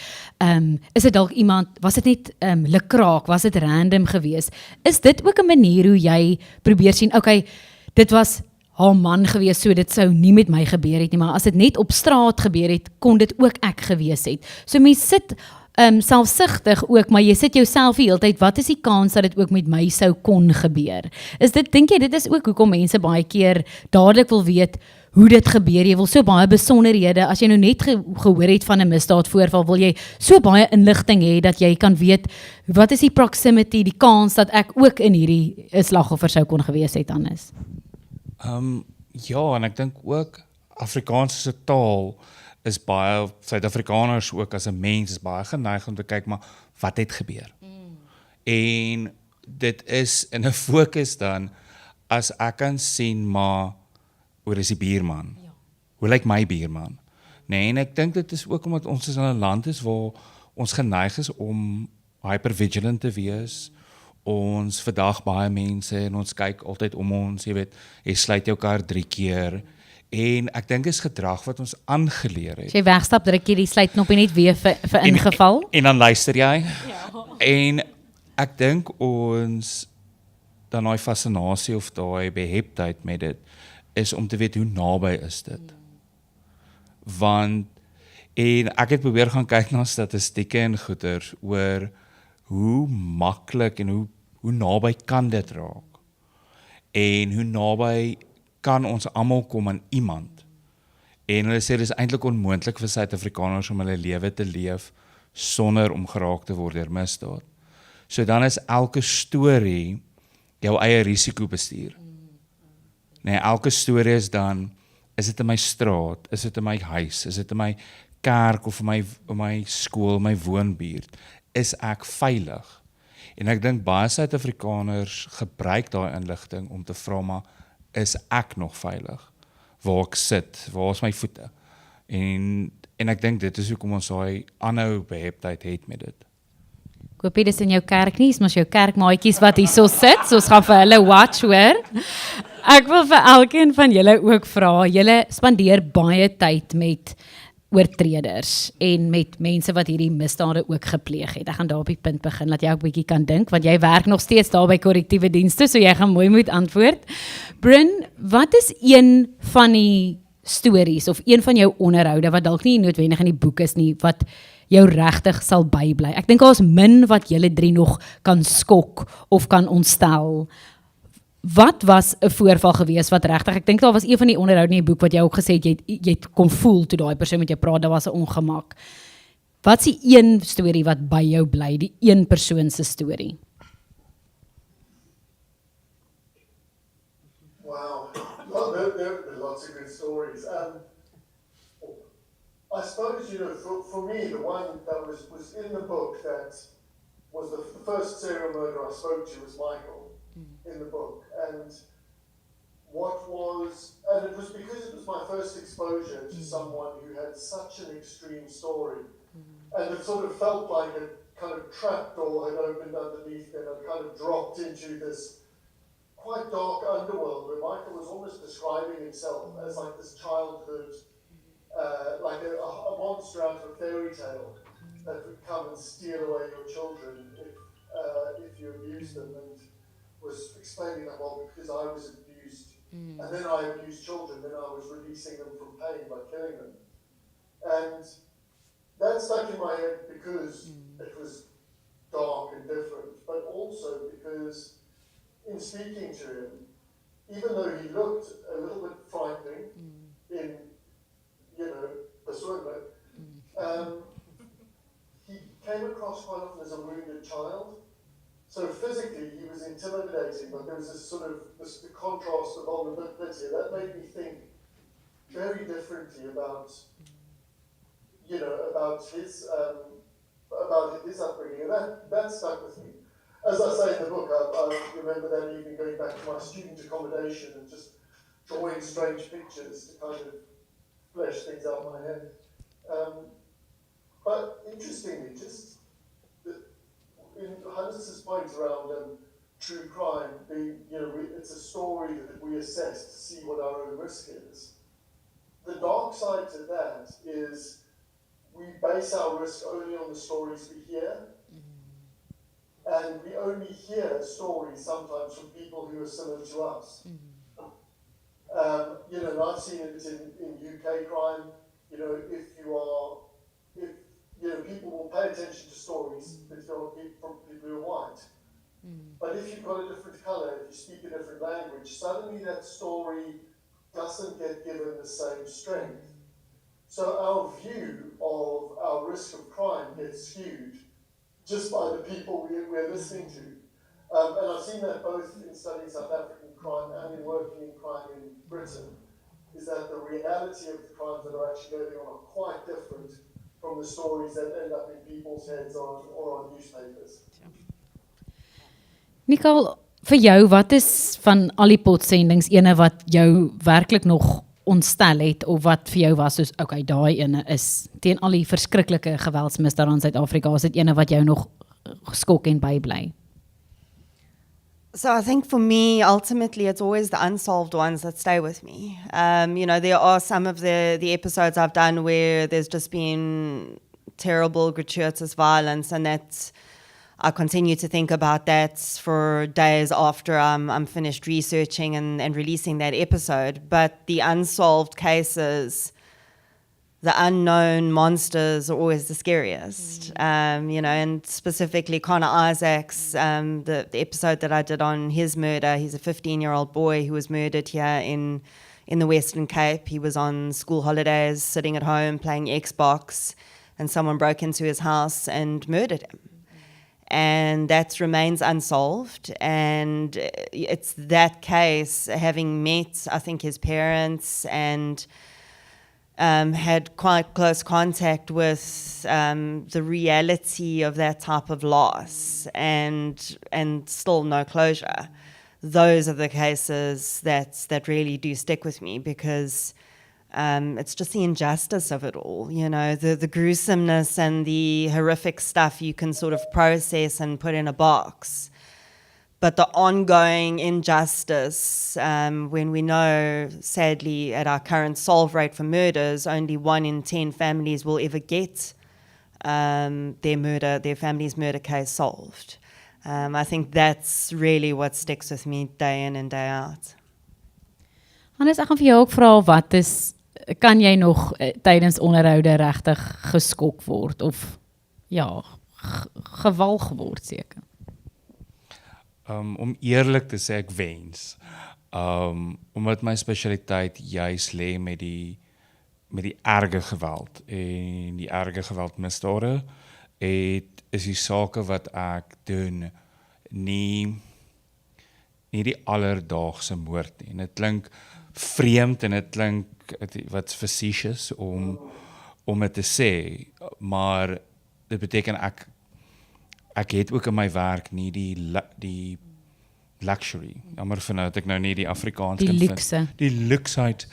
is dit dalk iemand, was dit net lukraak, was dit random gewees, is dit ook 'n manier hoe jy probeer sien, okay, dit was haar man gewees, so dit sou nie met my gebeur het nie, maar as dit net op straat gebeur het, kon dit ook ek gewees het, so mens sit selfsugtig ook, maar jy sit jouself die hele tyd, wat is die kans dat dit ook met my sou kon gebeur, dink jy dit is ook hoekom mense baie keer dadelik wil weet, hoe dit gebeur, jy wil so baie besonderhede, as jy nou net gehoor het van 'n misdaadvoorval, wil jy so baie inligting hê, dat jy kan weet, wat is die proximity, die kans dat ek ook in hierdie slagoffer sou kon gewees het, Hannes? Ja, en ek dink ook, Afrikaans as 'n taal, is baie, Suid-Afrikaners ook as 'n mens, is baie geneig om te kyk, maar wat het gebeur? En dit is in 'n fokus dan, as ek kan sien, maar, hoe is die buurman? Ja. Hoe lyk my buurman? Nee, en ek dink dit is ook omdat ons in 'n land is waar ons geneig is om hypervigilant te wees. Ons verdag baie mense en ons kyk altyd om ons, jy weet, jy sluit jou kar 3 keer. En ek dink is gedrag wat ons aangeleer het. As jy wegstap, druk jy die sluitknopie net weer vir ingeval. En dan luister jy. Ja. En ek dink ons dan daai fascinasie of daai beheptheid met dit is om te weet hoe naby is dit. Want En ek het probeer gaan kyk na statistieke en goeder oor hoe maklik en hoe naby kan dit raak. En hoe naby kan ons almal kom aan iemand. En hulle sê dis eintlik onmoontlik vir Suid-Afrikaners om hulle lewe te leef sonder om geraak te word deur misdaad. So dan is elke storie jou eie risikobestuur. Nee, elke storie is dan, is dit in my straat, is dit in my huis, is dit in my kerk of in my skool, my woonbuurt, is ek veilig? En ek dink baie Suid-Afrikaners gebruik daai inligting om te vra, maar is ek nog veilig? Waar ek sit, waar is my voete? En ek dink dit is hoekom ons daai aanhou beheptheid het met dit. Ek hoop dit is in jou kerk nie, is mos jou kerkmaatjies wat hierso sit, so ons gaan vir hulle watch hoor. Ek wil vir elkeen van julle ook vra, julle spandeer baie tyd met oortreders en met mense wat hierdie misdade ook gepleeg het. Ek gaan daar op die punt begin, dat jy ook 'n bietjie kan dink, want jy werk nog steeds daar by korrektiewe dienste, so jy gaan mooi moet antwoord. Bryn, wat is een van die stories of een van jou onderhoude wat dalk nie noodwendig in die boek is nie, wat jou regtig sal bybly? Ek dink daar's min wat julle drie nog kan skok of kan ontstel. Wat was 'n voorval gewees wat regtig, ek dink daar was een van die onderhoude in die boek wat jy ook gesê het, jy het kon voel toe daai persoon met jou praat, daar was 'n ongemak. Wat is die een storie wat by jou bly, die een persoon se storie? Wow, well, there are lots of good stories. I suppose, for me, the one that was in the book that was the first serial murderer I spoke to was Michael in the book. And it was because it was my first exposure to someone who had such an extreme story. And it sort of felt like a kind of trapdoor had opened underneath them and kind of dropped into this quite dark underworld where Michael was almost describing himself as like this childhood, like a monster out of a fairy tale that would come and steal away your children if you abused them, and was explaining that, well, because I was abused, and then I abused children, then I was releasing them from pain by killing them. And that stuck in my head because it was dark and different, but also because in speaking to him, even though he looked a little bit frightening in, persoonlijk, he came across quite often as a wounded child. So physically he was intimidating, but there was this sort of the contrast of vulnerability that made me think very differently about his upbringing, and that stuck with me. As I say in the book, I remember that evening going back to my student accommodation and just drawing strange pictures to kind of flesh things out in my head. But interestingly, just in Hannes' point around true crime being, it's a story that we assess to see what our own risk is. The dark side to that is we base our risk only on the stories we hear. And we only hear stories sometimes from people who are similar to us. And I've seen it in UK crime. If people will pay attention to stories that from people who are white. But if you've got a different colour, if you speak a different language, suddenly that story doesn't get given the same strength. So our view of our risk of crime gets skewed just by the people we're listening to. And I've seen that both in studying South African crime and in working in crime in Britain, is that the reality of the crimes that are actually going on are quite different from the stories that end up in people's heads or on newspapers. Nicole, vir jou, wat is van al die potsendings ene wat jou werklik nog ontstel het, of wat vir jou was soos, okay, daai ene is, teen al die verskriklike geweldsmisdade in Suid-Afrika, is dit ene wat jou nog geskok en bybly? So I think for me, ultimately, it's always the unsolved ones that stay with me. There are some of the episodes I've done where there's just been terrible, gratuitous violence, and that's, I continue to think about that for days after I'm finished researching and releasing that episode. But the unsolved cases, the unknown monsters are always the scariest. You know, and specifically Connor Isaacs, the episode that I did on his murder, he's a 15-year-old boy who was murdered here in the Western Cape. He was on school holidays, sitting at home playing Xbox, and someone broke into his house and murdered him. And that remains unsolved. And it's that case, having met, I think, his parents and had quite close contact with the reality of that type of loss and still no closure. Those are the cases that really do stick with me, because it's just the injustice of it all, you know, the gruesomeness and the horrific stuff you can sort of process and put in a box. But the ongoing injustice, when we know, sadly, at our current solve rate for murders, only 1 in 10 families will ever get their family's murder case solved. I think that's really what sticks with me day in and day out. Hannes, ek gaan vir jou ook vra, kan jy nog tydens onderhoude regtig geskok word of ja, gewalg word seker? Om eerlik te sê, ek wens. Omdat my spesialiteit juis lê met die erge geweld en die erge geweldmisdade, is die sake wat ek doen nie die alledaagse moord nie. En dit klink vreemd en dit klink wat facetious om dit te sê, maar dit beteken ek het ook in my werk nie die luxury, jammer vir nou dat ek nou nie die Afrikaans kan vind, die luksheid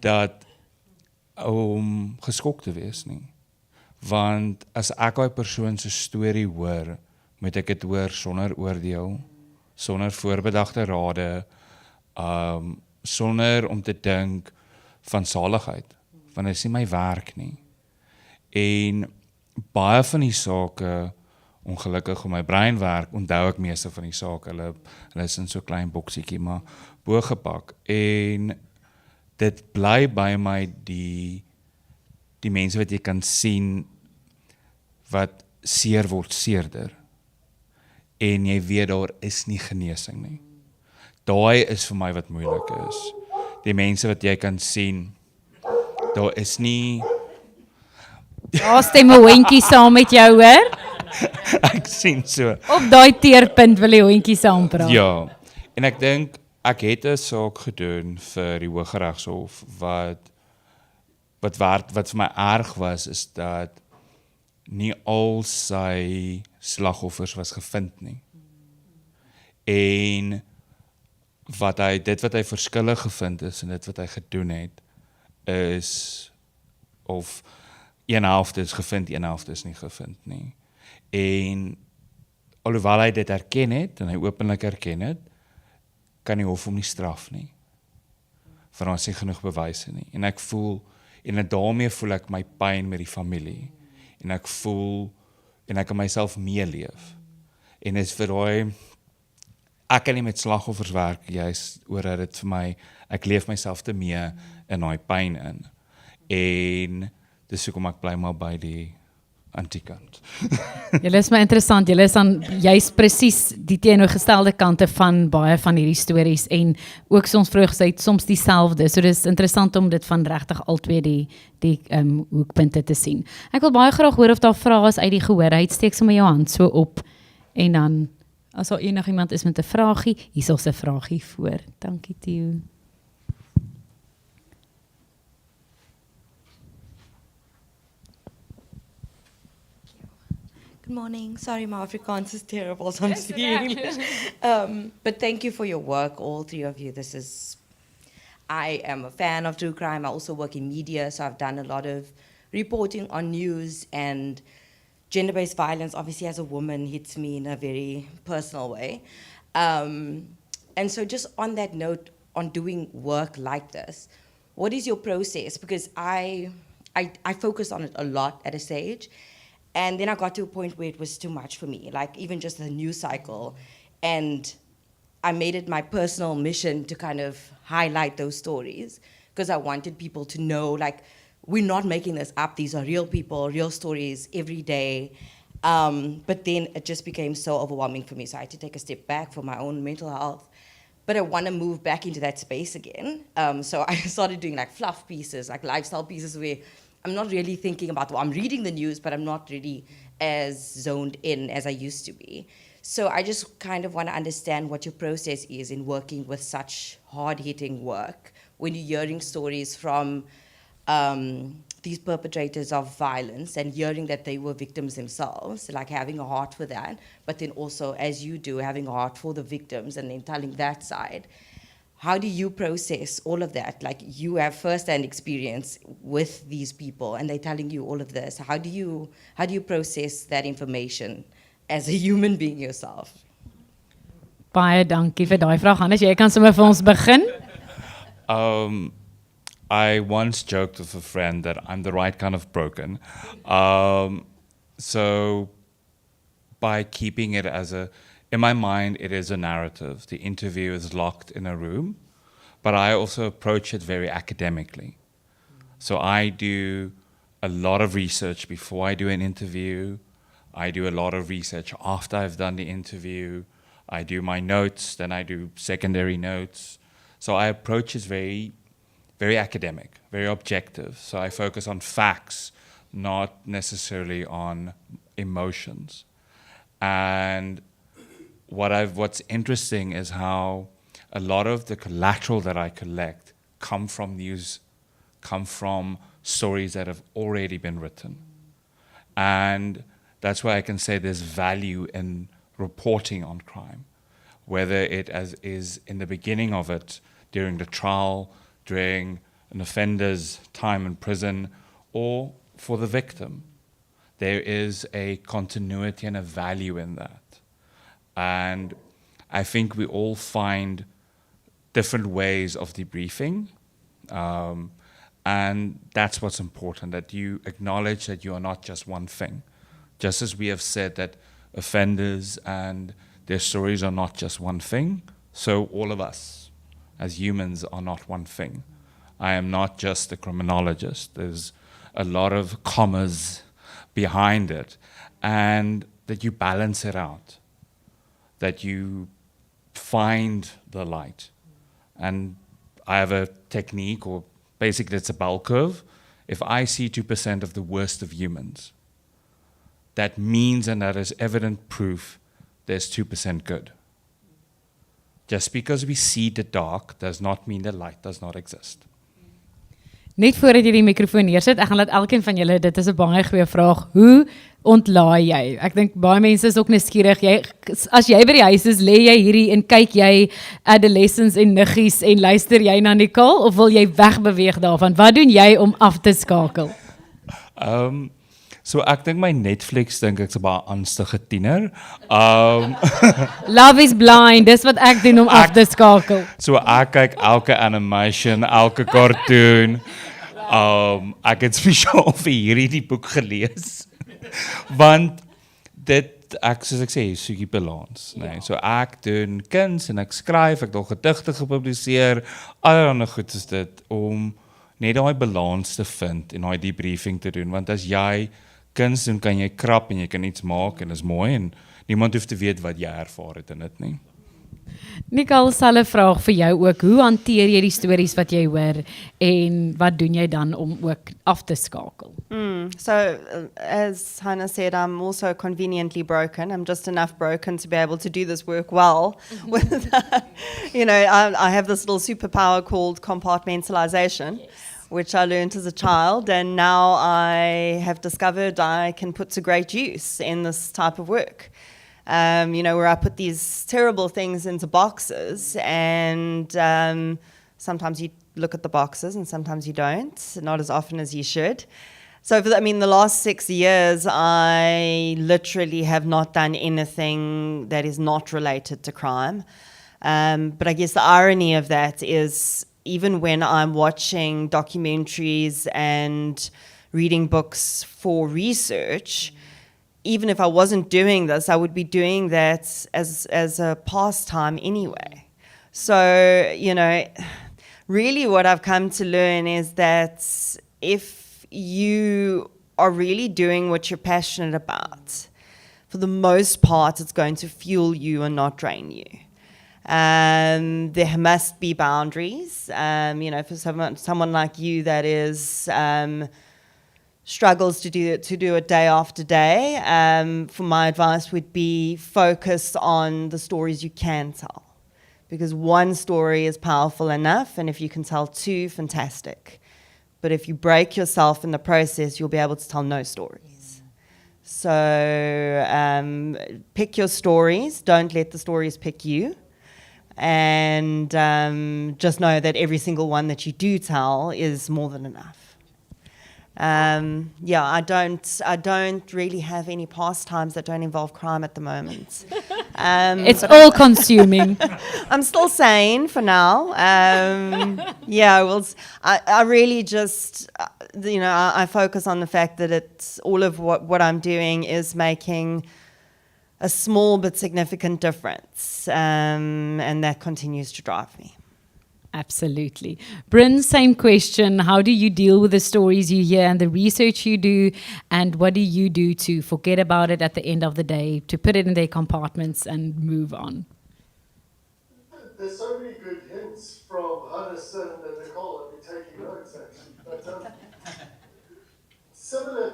dat om geskok te wees nie. Want as ek die persoon se storie hoor, moet ek dit hoor sonder oordeel, sonder voorbedagte rade, sonder om te dink van saligheid, want dit is nie my werk nie. En baie van die sake, ongelukkig om my brein werk, onthou ek meeste van die sake, hulle is in so klein boksiekie, maar bogepak. En dit bly by my die mense wat jy kan sien, wat seer word seerder. En jy weet daar is nie genesing nie. Daai is vir my wat moeilik is. Die mense wat jy kan sien, daar is nie... Daar stem 'n hondjie saam met jou, hoor? Ek sien so. Op daai teerpunt wil die hondjie saam praat. Ja, en ek dink, ek het 'n saak gedoen vir die Hooggeregshof, wat vir my erg was, is dat nie al sy slagoffers was gevind nie. En dit wat hy verskillig gevind is, en dit wat hy gedoen het, is, of 1/2 is gevind, 1/2 is nie gevind nie. En alhoewel hy dit erken het, en hy openlik erken het, kan die hof hom nie straf nie. Want daar is nie genoeg bewyse nie. En ek voel, en daarmee voel ek my pyn met die familie. En ek voel, en ek kan myself meeleef. En is vir daai, ek kan nie met slagoffers werk, juist oor dat dit vir my, ek leef myself te mee in daai pyn in. En dis hoekom ek bly maar by die antiekant. Julle is my interessant, julle is dan juist presies die teenoorgestelde kante van baie van hierdie stories en ook soms vroeg gesê, soms dieselfde, so dis interessant om dit van regtig albei die hoekpunte te sien. Ek wil baie graag hoor of daar vrae is uit die gehoor, uitsteek sommer jou hand so op en dan, as daar enigiemand is met 'n vraagie, hier is 'n vraagie voor. Dankie Theo. Good morning. Sorry, my Afrikaans is terrible, so I'm speaking English. But thank you for your work, all three of you. I am a fan of true crime. I also work in media, so I've done a lot of reporting on news, and gender-based violence, obviously as a woman, hits me in a very personal way. And so just on that note, on doing work like this, what is your process? Because I focused on it a lot at a stage, and then I got to a point where it was too much for me, like even just the news cycle. And I made it my personal mission to kind of highlight those stories because I wanted people to know, like, we're not making this up. These are real people, real stories every day. But then it just became so overwhelming for me. So I had to take a step back for my own mental health. But I want to move back into that space again. So I started doing like fluff pieces, like lifestyle pieces where I'm not really thinking about, well, I'm reading the news, but I'm not really as zoned in as I used to be. So I just kind of want to understand what your process is in working with such hard-hitting work when you're hearing stories from these perpetrators of violence and hearing that they were victims themselves, like having a heart for that, but then also, as you do, having a heart for the victims and then telling that side. How do you process all of that? Like, you have first-hand experience with these people and they're telling you all of this. How do you process that information as a human being yourself? Baie dankie vir daai vraag. Hannes, jy kan sommer vir ons begin. I once joked with a friend that I'm the right kind of broken. So by keeping it as in my mind, it is a narrative. The interview is locked in a room, but I also approach it very academically. So I do a lot of research before I do an interview. I do a lot of research after I've done the interview. I do my notes, then I do secondary notes. So I approach it very, very academic, very objective. So I focus on facts, not necessarily on emotions. And what's interesting is how a lot of the collateral that I collect come from stories that have already been written. And that's why I can say there's value in reporting on crime, whether it is in the beginning of it, during the trial, during an offender's time in prison, or for the victim. There is a continuity and a value in that. And I think we all find different ways of debriefing. And that's what's important, that you acknowledge that you are not just one thing. Just as we have said that offenders and their stories are not just one thing, so all of us as humans are not one thing. I am not just a criminologist. There's a lot of commas behind it. And that you balance it out, that you find the light. And I have a technique, or basically it's a bell curve. If I see 2% of the worst of humans, that means, and that is evident proof, there's 2% good. Just because we see the dark does not mean the light does not exist. Net voordat jy die mikrofoon neersit, ek gaan laat elkeen van julle, dit is 'n baie goeie vraag. Hoe ontlaai jy? Ek dink baie mense is ook nuuskierig. As jy by die huis is, lê jy hierdie en kyk jy adolescents en niggies en luister jy na Nicole, of wil jy wegbeweeg daarvan? Wat doen jy om af te skakel? So ek dink my Netflix dink ek's 'n baie angstige tiener. Love is blind, dis wat ek doen om af te skakel. So ek kyk elke animation, elke cartoon. Ek het spesiaal vir hierdie die boek gelees. Want soos ek sê, soek die balans, nee. So ek doen kuns en ek skryf, ek het al gedigte gepubliseer, allerhande goed is dit, om net daai balans te vind en daai debriefing te doen, want as jy kuns doen, kan jy krap en jy kan iets maak en is mooi en niemand hoef te weet wat jy ervaar het in dit nie. Nicole, selfe vraag vir jou ook. Hoe hanteer jy die stories wat jy hoor en wat doen jy dan om ook af te skakel? So, as Hannah said, I'm also conveniently broken. I'm just enough broken to be able to do this work well. With, I have this little superpower called compartmentalization, which I learned as a child, and now I have discovered I can put to great use in this type of work. Where I put these terrible things into boxes, and sometimes you look at the boxes and sometimes you don't, not as often as you should. So, the last 6 years, I literally have not done anything that is not related to crime. But I guess the irony of that is, even when I'm watching documentaries and reading books for research, even if I wasn't doing this, I would be doing that as a pastime anyway. So, really what I've come to learn is that if you are really doing what you're passionate about, for the most part, it's going to fuel you and not drain you. There must be boundaries. For someone like you that is struggles to do it day after day. For my advice would be focus on the stories you can tell, because one story is powerful enough, and if you can tell two, fantastic. But if you break yourself in the process, you'll be able to tell no stories. So pick your stories. Don't let the stories pick you. And just know that every single one that you do tell is more than enough. I don't really have any pastimes that don't involve crime at the moment. It's all consuming. I'm still sane for now. I really just, I focus on the fact that it's all of what I'm doing is making a small but significant difference, and that continues to drive me. Absolutely. Bryn, same question. How do you deal with the stories you hear and the research you do, and what do you do to forget about it at the end of the day, to put it in their compartments and move on? There's so many good hints from Hannes and Nicole. I've been taking notes actually. But similar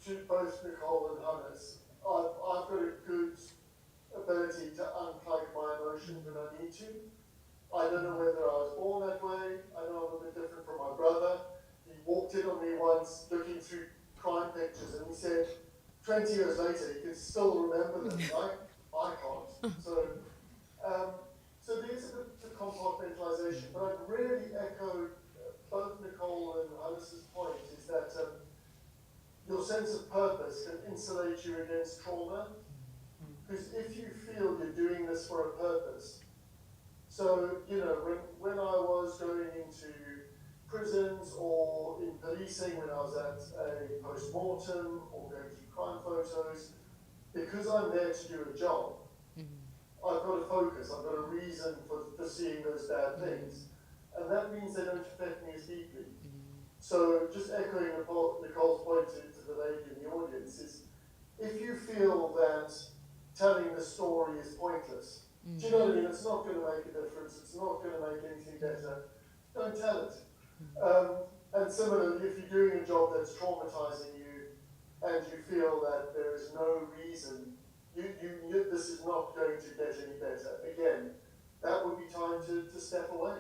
to both Nicole and Hannes, I've got a good ability to unplug my emotions when I need to. I don't know whether I was born that way. I know I'm a bit different from my brother. He walked in on me once looking through crime pictures and he said, 20 years later, he can still remember them. I can't. So there's a bit of compartmentalization. But I'd really echo both Nicole and Hannes's point is that your sense of purpose can insulate you against trauma. Because if you feel you're doing this for a purpose, so, when I was going into prisons or in policing, when I was at a post-mortem or going through crime photos, because I'm there to do a job, I've got a focus, I've got a reason for seeing those bad things. And that means they don't affect me as deeply. So just echoing Nicole's point to the lady in the audience is, if you feel that telling the story is pointless, do you know what I mean? It's not going to make a difference. It's not going to make anything better. Don't tell it. And similarly, if you're doing a job that's traumatizing you and you feel that there is no reason, this is not going to get any better, again, that would be time to step away.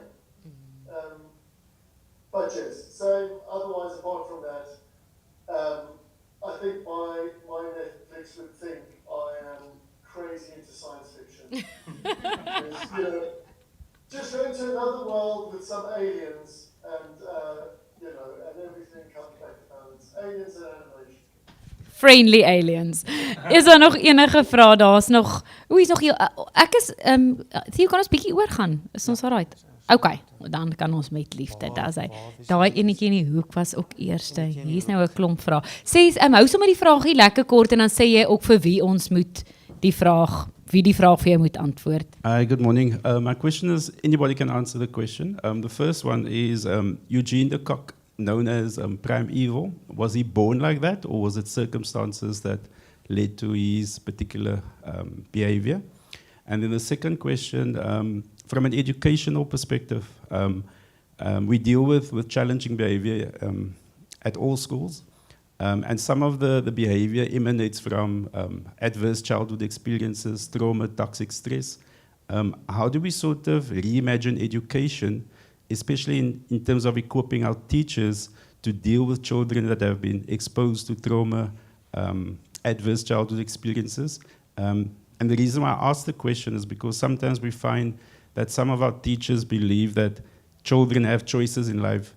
But yes, so otherwise, apart from that, I think my Netflix would think I am crazy into science fiction. Just go into another world with some aliens and everything comes back to balance. Aliens and animation. Friendly aliens. Is daar nog enige vrae? Daar's nog. Is nog heel ek is Theo, kan ons bietjie oorgaan? Is ons alright? Okay, dan kan ons met liefde. Daai enetjie in die hoek was ook eerste. Hier's nou 'n klomp vrae. Sê hou sommer die vraagie lekker kort en dan sê jy ook vir wie ons moet wie die vraag vir jou moet antwoord. Good morning. My question is, anybody can answer the question. The first one is Eugene de Kock, known as Prime Evil. Was he born like that, or was it circumstances that led to his particular behavior? And then the second question, from an educational perspective, we deal with challenging behavior at all schools. And some of the behavior emanates from adverse childhood experiences, trauma, toxic stress. How do we sort of reimagine education, especially in terms of equipping our teachers to deal with children that have been exposed to trauma, adverse childhood experiences? And the reason why I ask the question is because sometimes we find that some of our teachers believe that children have choices in life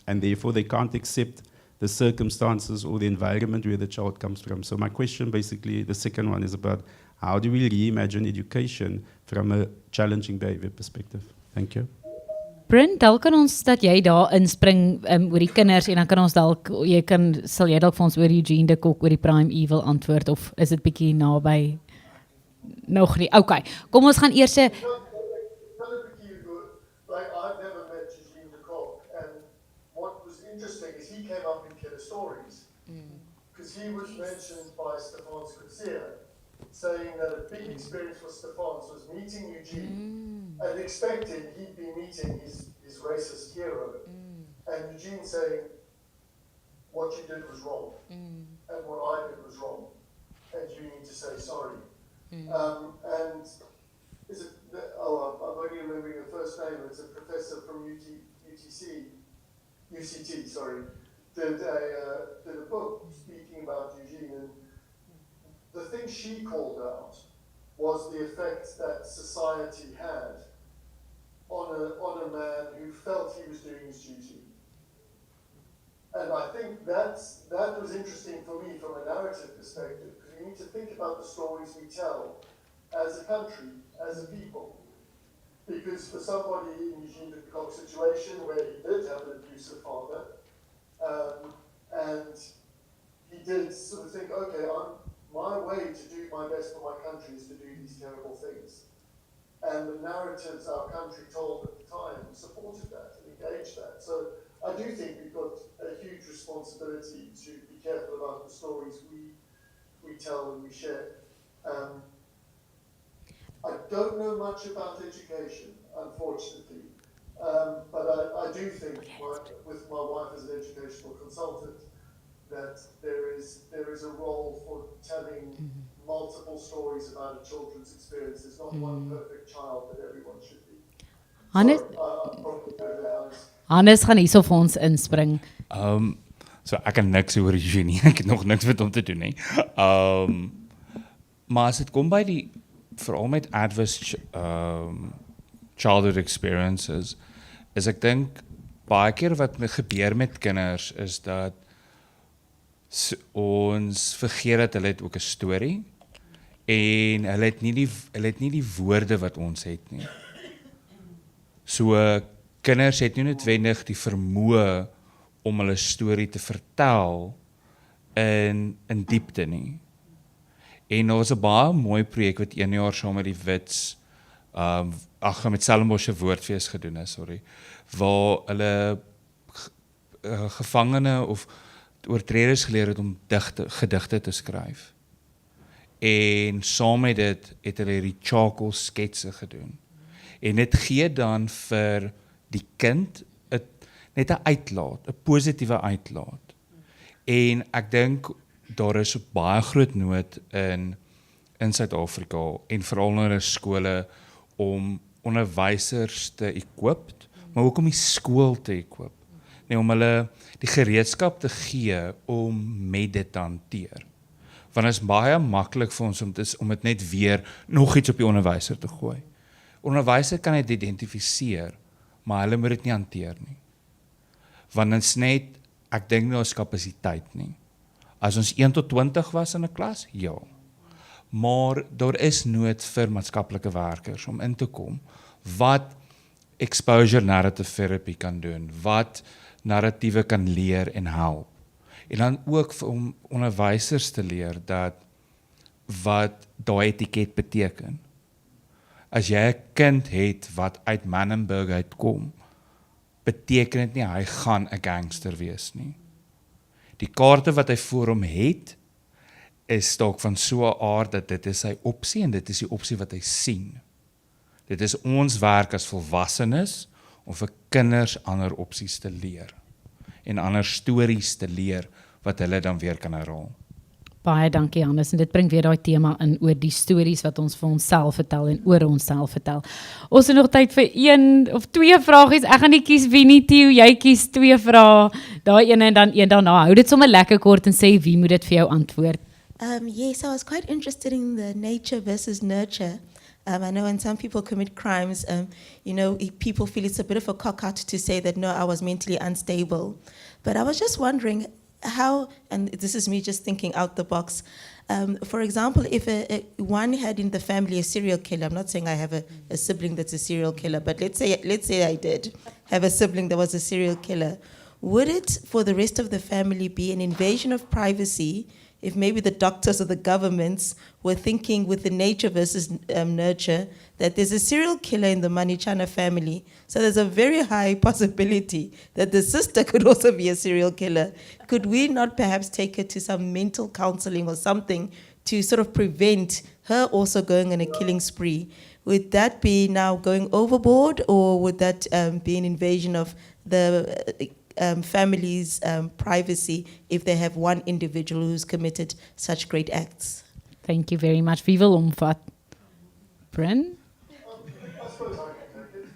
and therefore they can't accept the circumstances or the environment where the child comes from. So my question basically, the second one is about how do we reimagine education from a challenging behavior perspective? Thank you. Bryn, dalk kan ons dat jy daar inspring oor die kinders en dan kan ons sal jy dalk vir ons oor Eugene de Kock oor die Prime Evil antwoord of is dit bietjie naby? Nog nie. Okay. Kom ons gaan eers I've never met Eugene de Kock, and what was interesting is he came up in Killer Stories. Because he was mentioned by Stefan Skutsia, saying that a big experience for Stefan was meeting Eugene and expecting he'd be meeting his racist hero. And Eugene saying, what you did was wrong, and what I did was wrong, and you need to say sorry. And is it? I'm only remembering the first name. It's a professor from UCT. Sorry, did a book speaking about Eugene, and the thing she called out was the effect that society had on a man who felt he was doing his duty. And I think that was interesting for me from a narrative perspective, because we need to think about the stories we tell as a country, as a people. Because for somebody in Eugene de Kock's situation, where he did have an abusive father, and he did sort of think, okay, my way to do my best for my country is to do these terrible things. And the narratives our country told at the time supported that and engaged that. So I do think we've got a huge responsibility to be careful about the stories we tell and we share. I don't know much about education, unfortunately, but I do think, with my wife as an educational consultant, that there is a role for telling multiple stories about a children's experience. There's not one perfect child that everyone should be. Hannes, I'll probably go there. Hannes gaan hierso vir ons inspring. So ek kan niks oor Eugenie, ek het nog niks met hom te doen nie. Maar as dit kom by die veral met adverse childhood experiences, is ek dink baie keer wat gebeur met kinders is dat ons vergeet dat hulle het ook 'n storie en hulle het nie die woorde wat ons het nie. So kinders het nie noodwendig die vermoë om hulle storie te vertel in diepte nie. En daar was 'n baie mooi projek wat 1 jaar saam met die Wits, met Stellenbosch Woordfees gedoen is, waar hulle gevangene of oortreders geleer het om gedigte te skryf. En saam met dit het hulle die charcoal sketse gedoen. En dit gee dan vir die kind net 'n uitlaat, 'n positiewe uitlaat. En ek dink daar is 'n baie groot nood in Suid-Afrika en veral in skole om onderwysers te equip, maar ook om die skool te equip. Nee, om hulle die gereedskap te gee om met dit te hanteer. Want dit is baie maklik vir ons om dit net weer nog iets op die onderwyser te gooi. Onderwyser kan dit identifiseer, maar hulle moet dit nie hanteer nie. Want dit is net, ek dink nie ons kapasiteit nie. As ons 1 tot 20 was in 'n klas, ja. Maar daar is nood vir maatskaplike werkers om in te kom wat exposure narrative therapy kan doen, wat narratiewe kan leer en help. En dan ook om onderwysers te leer dat wat daai etiket beteken. As jy 'n kind het wat uit Manenberg uitkom, beteken dit nie hy gaan 'n gangster wees nie. Die kaarte wat hy voor hom het, is dalk van so 'n aard dat dit is sy opsie en dit is die opsie wat hy sien. Dit is ons werk as volwassenes om vir kinders ander opsies te leer en ander stories te leer wat hulle dan weer kan herhaal. Baie dankie Hannes, en dit bring weer daai tema in oor die stories wat ons vir onsself vertel en oor onsself vertel. Ons het nog tyd vir 1 of 2 vragies. Ek gaan nie kies wie nie, Theo, jy kies 2 vrae, daai ene en dan een daarna. Hou dit sommer lekker kort en sê wie moet dit vir jou antwoord. Yes, I was quite interested in the nature versus nurture. I know when some people commit crimes, people feel it's a bit of a cock-out to say that, no, I was mentally unstable. But I was just wondering how, and this is me just thinking out the box, for example, if one had in the family a serial killer, I'm not saying I have a sibling that's a serial killer, but let's say I did have a sibling that was a serial killer, would it, for the rest of the family, be an invasion of privacy if maybe the doctors or the governments were thinking with the nature versus nurture that there's a serial killer in the Manichana family. So there's a very high possibility that the sister could also be a serial killer. Could we not perhaps take her to some mental counseling or something to sort of prevent her also going on a killing spree? Would that be now going overboard, or would that be an invasion of the family's privacy if they have one individual who's committed such great acts? Thank you very much. Wie wil omvat? Bryn? I suppose I can take it.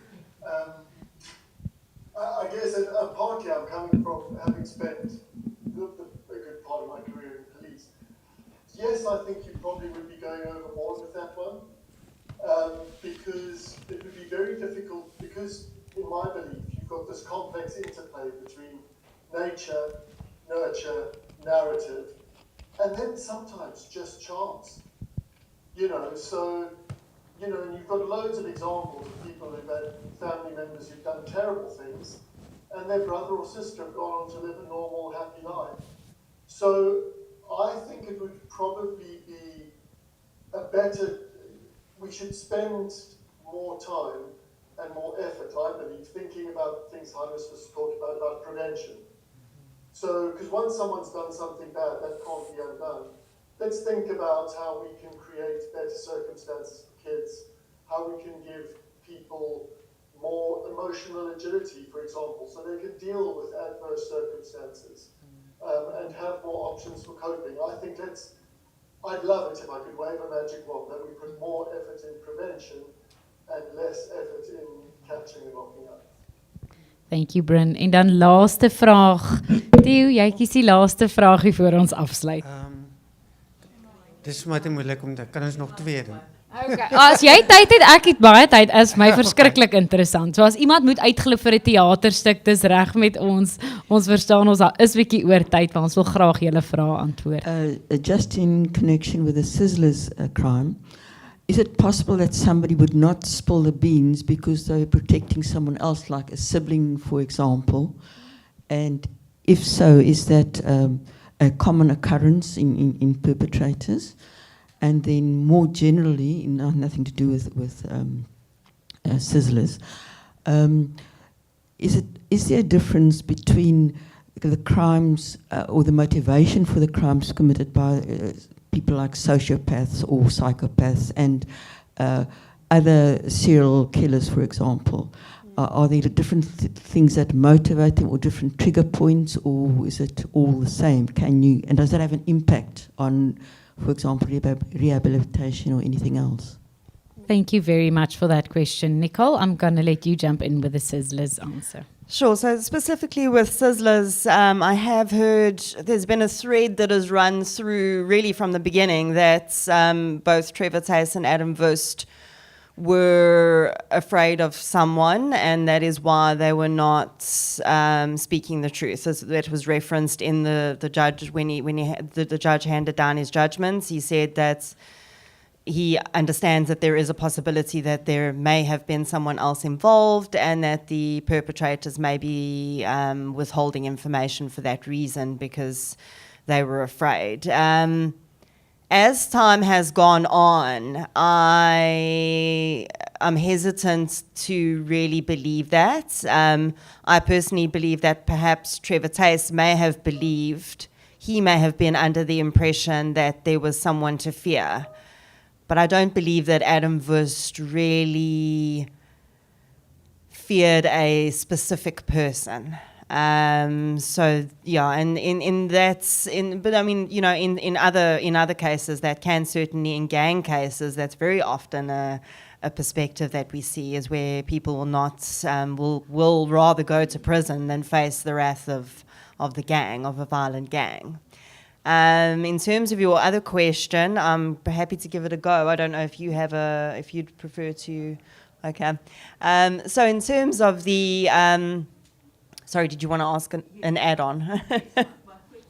I guess partly I'm coming from having spent a good part of my career in police. Yes, I think you probably would be going overboard with that one, because it would be very difficult, because in my belief, you've got this complex interplay between nature, nurture, narrative, and then sometimes just chance. And you've got loads of examples of people who've had family members who've done terrible things, and their brother or sister have gone on to live a normal, happy life. So I think it would probably be we should spend more time and more effort, I believe, thinking about things Hannes was talking about prevention. So, because once someone's done something bad, that can't be undone. Let's think about how we can create better circumstances for kids, how we can give people more emotional agility, for example, so they can deal with adverse circumstances and have more options for coping. I think I'd love it if I could wave a magic wand that we put more effort in prevention and less effort in catching and locking up. Thank you, Bryn. En dan laaste vraag. Theo, jy kies die laaste vraagie voor ons afsluit. Dit is maar te moeilijk om te kan ons nog twee doen. Okay. As jy tyd het, ek het baie tyd, is my verskriklik interessant. So as iemand moet uitglip vir 'n teaterstuk, dis reg met ons. Ons verstaan ons is bietjie oor tyd, maar ons wil graag julle vrae antwoord. Just in connection with the Sizzlers crime, is it possible that somebody would not spill the beans because they're protecting someone else, like a sibling, for example? And if so, is that a common occurrence in perpetrators? And then more generally, nothing to do with Sizzlers, is there a difference between the crimes or the motivation for the crimes committed by people like sociopaths or psychopaths and other serial killers, for example? Are there different things that motivate them, or different trigger points, or is it all the same? And does that have an impact on, for example, rehabilitation or anything else? Thank you very much for that question. Nicole, I'm going to let you jump in with the Sizzlers answer. Sure. So specifically with Sizzlers, I have heard there's been a thread that has run through really from the beginning that both Trevor Tace and Adam Wust were afraid of someone, and that is why they were not speaking the truth. As that was referenced in the judge when the judge handed down his judgments. He said that he understands that there is a possibility that there may have been someone else involved, and that the perpetrators may be withholding information for that reason because they were afraid. As time has gone on, I'm hesitant to really believe that. I personally believe that perhaps Trevor Tace may have been under the impression that there was someone to fear. But I don't believe that Adam Wust really feared a specific person. So yeah, and but I mean, in other cases, that can certainly, in gang cases, that's very often a perspective that we see, is where people will not will rather go to prison than face the wrath of the gang, of a violent gang. In terms of your other question, I'm happy to give it a go. I don't know if you'd prefer to. Okay. So in terms of the sorry, did you want to ask an add-on? My question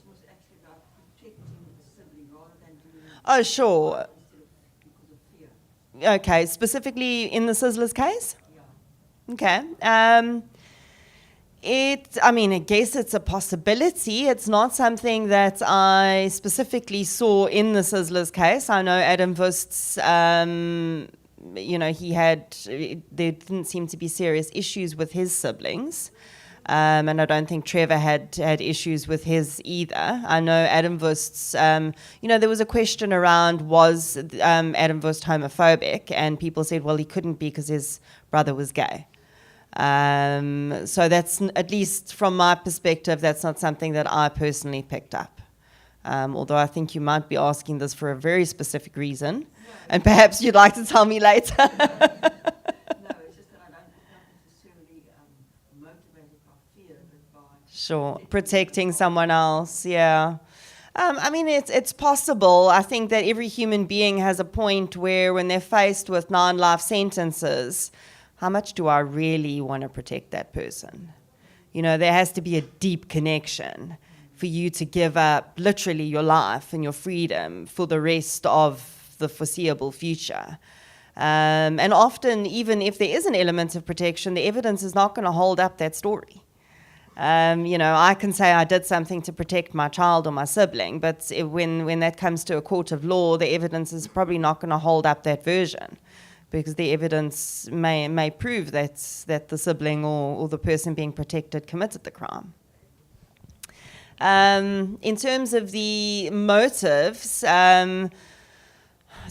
was actually about protecting the sibling rather than doing. Oh, sure. Because of fear. Okay, specifically in the Sizzlers case? Yeah. Okay. I guess it's a possibility. It's not something that I specifically saw in the Sizzlers case. I know Adam Wust's, there didn't seem to be serious issues with his siblings. And I don't think Trevor had issues with his either. I know Adam Wust's, there was a question around, was Adam Wust homophobic? And people said, well, he couldn't be because his brother was gay. So that's, at least from my perspective, that's not something that I personally picked up. Although I think you might be asking this for a very specific reason, and perhaps you'd like to tell me later. No, it's just that I don't necessarily motivated by fear, but by Sure, protecting someone else, yeah. It's possible. I think that every human being has a point where when they're faced with 9 life sentences, how much do I really want to protect that person? There has to be a deep connection for you to give up literally your life and your freedom for the rest of the foreseeable future. And often, even if there is an element of protection, the evidence is not going to hold up that story. I can say I did something to protect my child or my sibling, but when that comes to a court of law, the evidence is probably not going to hold up that version, because the evidence may prove that the sibling or the person being protected committed the crime. In terms of the motives,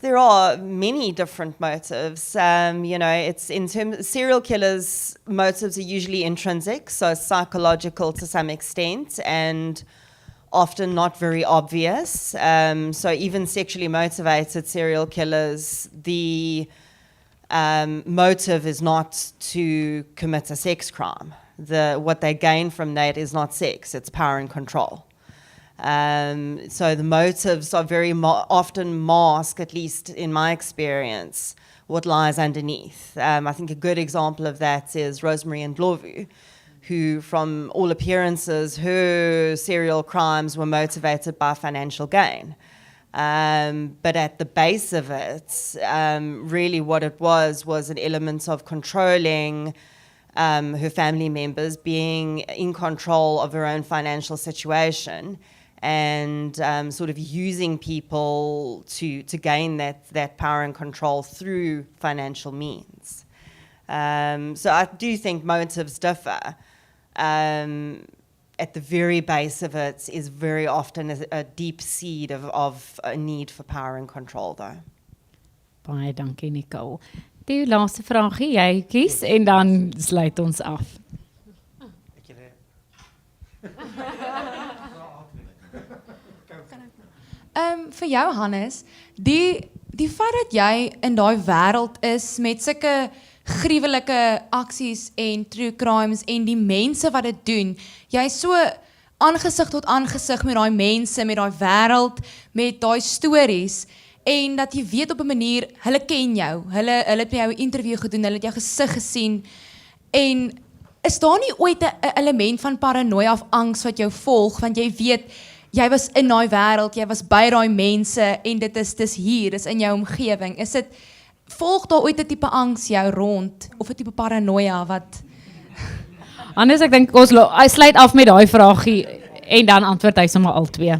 there are many different motives. It's in terms serial killers' motives are usually intrinsic, so psychological to some extent, and often not very obvious. So even sexually motivated serial killers, the motive is not to commit a sex crime. What they gain from that is not sex, it's power and control. So the motives are very often mask, at least in my experience, what lies underneath. I think a good example of that is Rosemary Ndlovu, who, from all appearances, her serial crimes were motivated by financial gain. But at the base of it, really what it was an element of controlling her family members, being in control of her own financial situation, and sort of using people to gain that power and control through financial means. So I do think motives differ. At the very base of it is very often a deep seed of a need for power and control, though. Baie dankie, Nicole. Die laaste vraagie, jy kies en dan sluit ons af. Vir jou, Hannes, die feit dat jy in daai wêreld is met sulke gruwelike aksies en true crimes en die mense wat dit doen, jy is so aangesig tot aangesig met daai mense, met daai wêreld, met daai stories, en dat jy weet op 'n manier, hulle ken jou, hulle het met jou 'n interview gedoen, hulle het jou gesig gesien, en is daar nie ooit 'n element van paranoia of angs wat jou volg, want jy weet, jy was in daai wêreld, jy was by daai mense, en dis hier, dis in jou omgewing, volg daar ooit 'n tipe angs jou rond, of 'n tipe paranoia wat... Anders, ek dink ons sluit af met daai vraagie, en dan antwoord hy sommer al twee.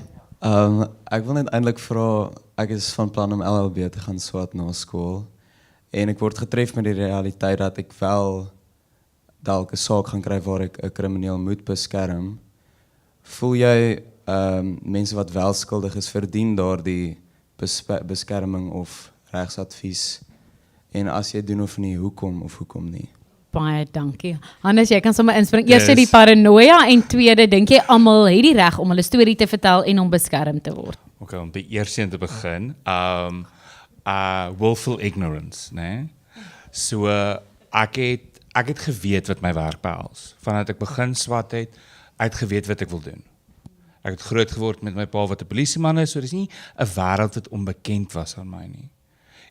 Ek wil net eintlik vra, ek is van plan om LLB te gaan swat na skool, en ek word getref met die realiteit dat ek wel dalk 'n saak gaan kry waar ek 'n krimineel moet beskerm. Voel jy mense wat wel skuldig is verdien daardie beskerming of regsadvies, en as jy doen of nie, hoekom nie? Baie dankie. Hannes, jy kan sommer inspring. Eerste die paranoia, en tweede, dink jy almal het die reg om hulle storie te vertel en om beskerm te word? Okay, om by eerste te begin, willful ignorance, né? So ek het geweet wat my werk behels. Vandat ek begin swat het, ek geweet wat ek wil doen. Ek het groot geword met my pa wat 'n polisieman is, so dis nie 'n wêreld wat onbekend was aan my nie.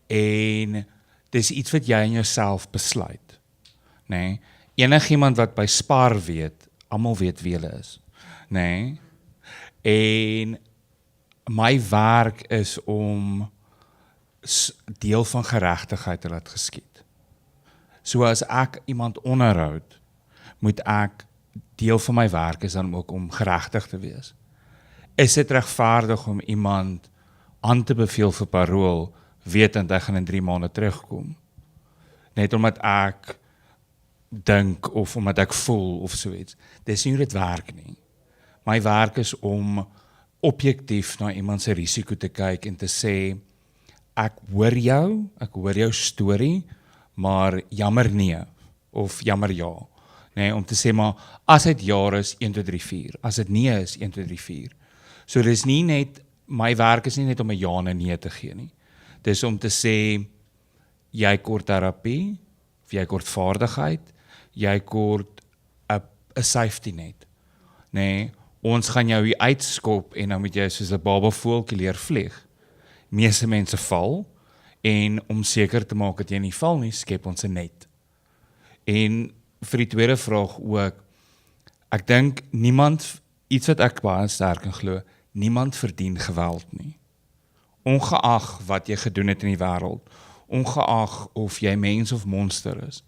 En dis iets wat jy in jouself besluit, né? Enigiemand wat by Spar weet, almal weet wie hulle is, né? En my werk is om deel van geregtigheid te laat geskied. So as ek iemand onderhoud, moet ek deel van my werk is dan ook om geregtig te wees. Is dit regverdig om iemand aan te beveel vir parol, wetend hy gaan in 3 maande terugkom? Net omdat ek dink of omdat ek voel of so iets. Dis nie hoe dit werk nie. My werk is om objektief na iemand se risiko te kyk en te sê, ek hoor jou storie, maar jammer nee, of jammer ja. Nee, om te sê, maar as dit ja is, 1, 2, 3, 4. As dit nee is, 1, 2, 3, 4. So dis nie net, my werk is nie net om 'n ja en 'n nee te gee nie. Dis om te sê, jy kort terapie, of jy kort vaardigheid, jy kort 'n safety net. Nee, ons gaan jou hier uitskop en dan moet jy soos 'n baba voeltjie leer vlieg. Meeste mense val en om seker te maak dat jy nie val nie, skep ons 'n net. En vir die tweede vraag ook, ek dink niemand, iets wat ek baie sterk in glo, niemand verdien geweld nie. Ongeag wat jy gedoen het in die wêreld, ongeag of jy mens of monster is,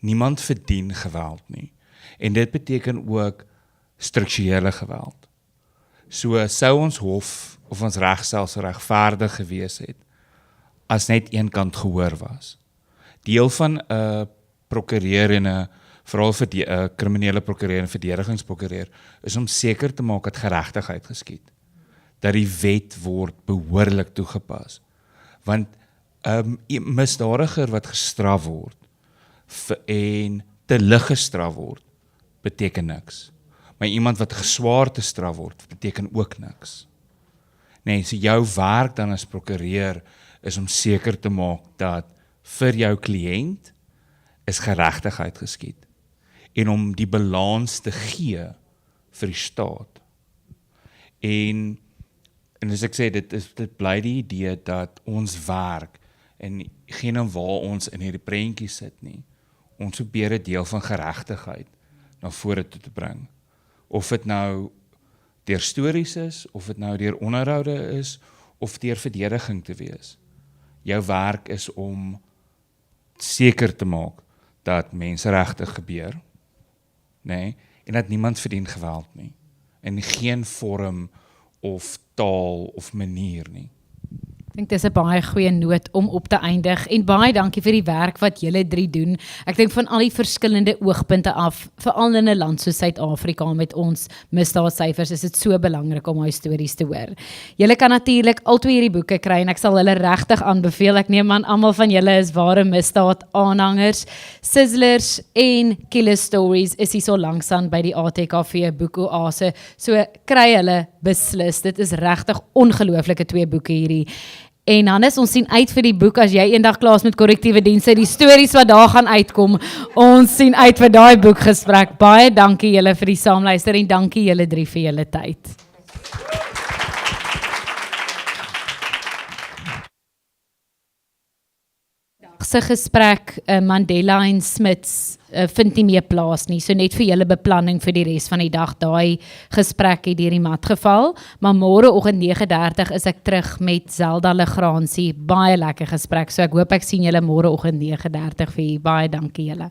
niemand verdien geweld nie. En dit beteken ook strukturele geweld. So sou ons hof of ons regstelsel regverdig gewees het, as net een kant gehoor was. Deel van 'n prokureur en 'n veral vir die kriminele prokureur en verdedigingsprokureur is om seker te maak dat geregtigheid geskied. Dat die wet word behoorlik toegepas. Want 'n misdadiger wat gestraf word en te lig gestraf word, beteken niks. Maar iemand wat geswaar te straf word, beteken ook niks. Nee, so jou werk dan as prokureur is om seker te maak dat vir jou kliënt is geregtigheid geskied. En om die balans te gee vir die staat. En as ek sê, dit bly die idee dat ons werk en geen waar ons in hierdie prentjie sit nie, ons probeer 'n deel van geregtigheid na vore toe te bring. Of dit nou deur stories is, of dit nou deur onderhoude is, of deur verdediging te wees. Jou werk is om seker te maak dat menseregte gebeur, nee, en dat niemand verdien geweld nie, in geen vorm of taal of manier nie. Ek dink dis 'n baie goeie noot om op te eindig en baie dankie vir die werk wat julle 3 doen. Ek dink van al die verskillende oogpunte af, veral in 'n land soos Suid-Afrika met ons misdaadsyfers, is dit so belangrik om daai stories te hoor. Julle kan natuurlik al 2 hierdie boeke kry en ek sal hulle regtig aanbeveel. Ek neem aan almal van julle is ware misdaad aanhangers. Sizzlers en Killer Stories is hier so langsaan by die ATKV Boekoase. So kry hulle beslis. Dit is regtig ongelooflike 2 boeke hierdie. En Hannes, ons sien uit vir die boek as jy eendag klaar is met korrektiewe dienste, die stories wat daar gaan uitkom. Ons sien uit vir daai boekgesprek. Baie dankie julle vir die saamluister en dankie julle 3 vir julle tyd. Se gesprek Mandela en Smits vind nie meer plaas nie, so net vir julle beplanning vir die res van die dag. Daai gesprek het deur die mat geval, maar môreoggend 9:30 is ek terug met Zelda Legrandsie. Baie lekker gesprek, so ek hoop ek sien julle môreoggend 9:30 vir. Baie dankie julle.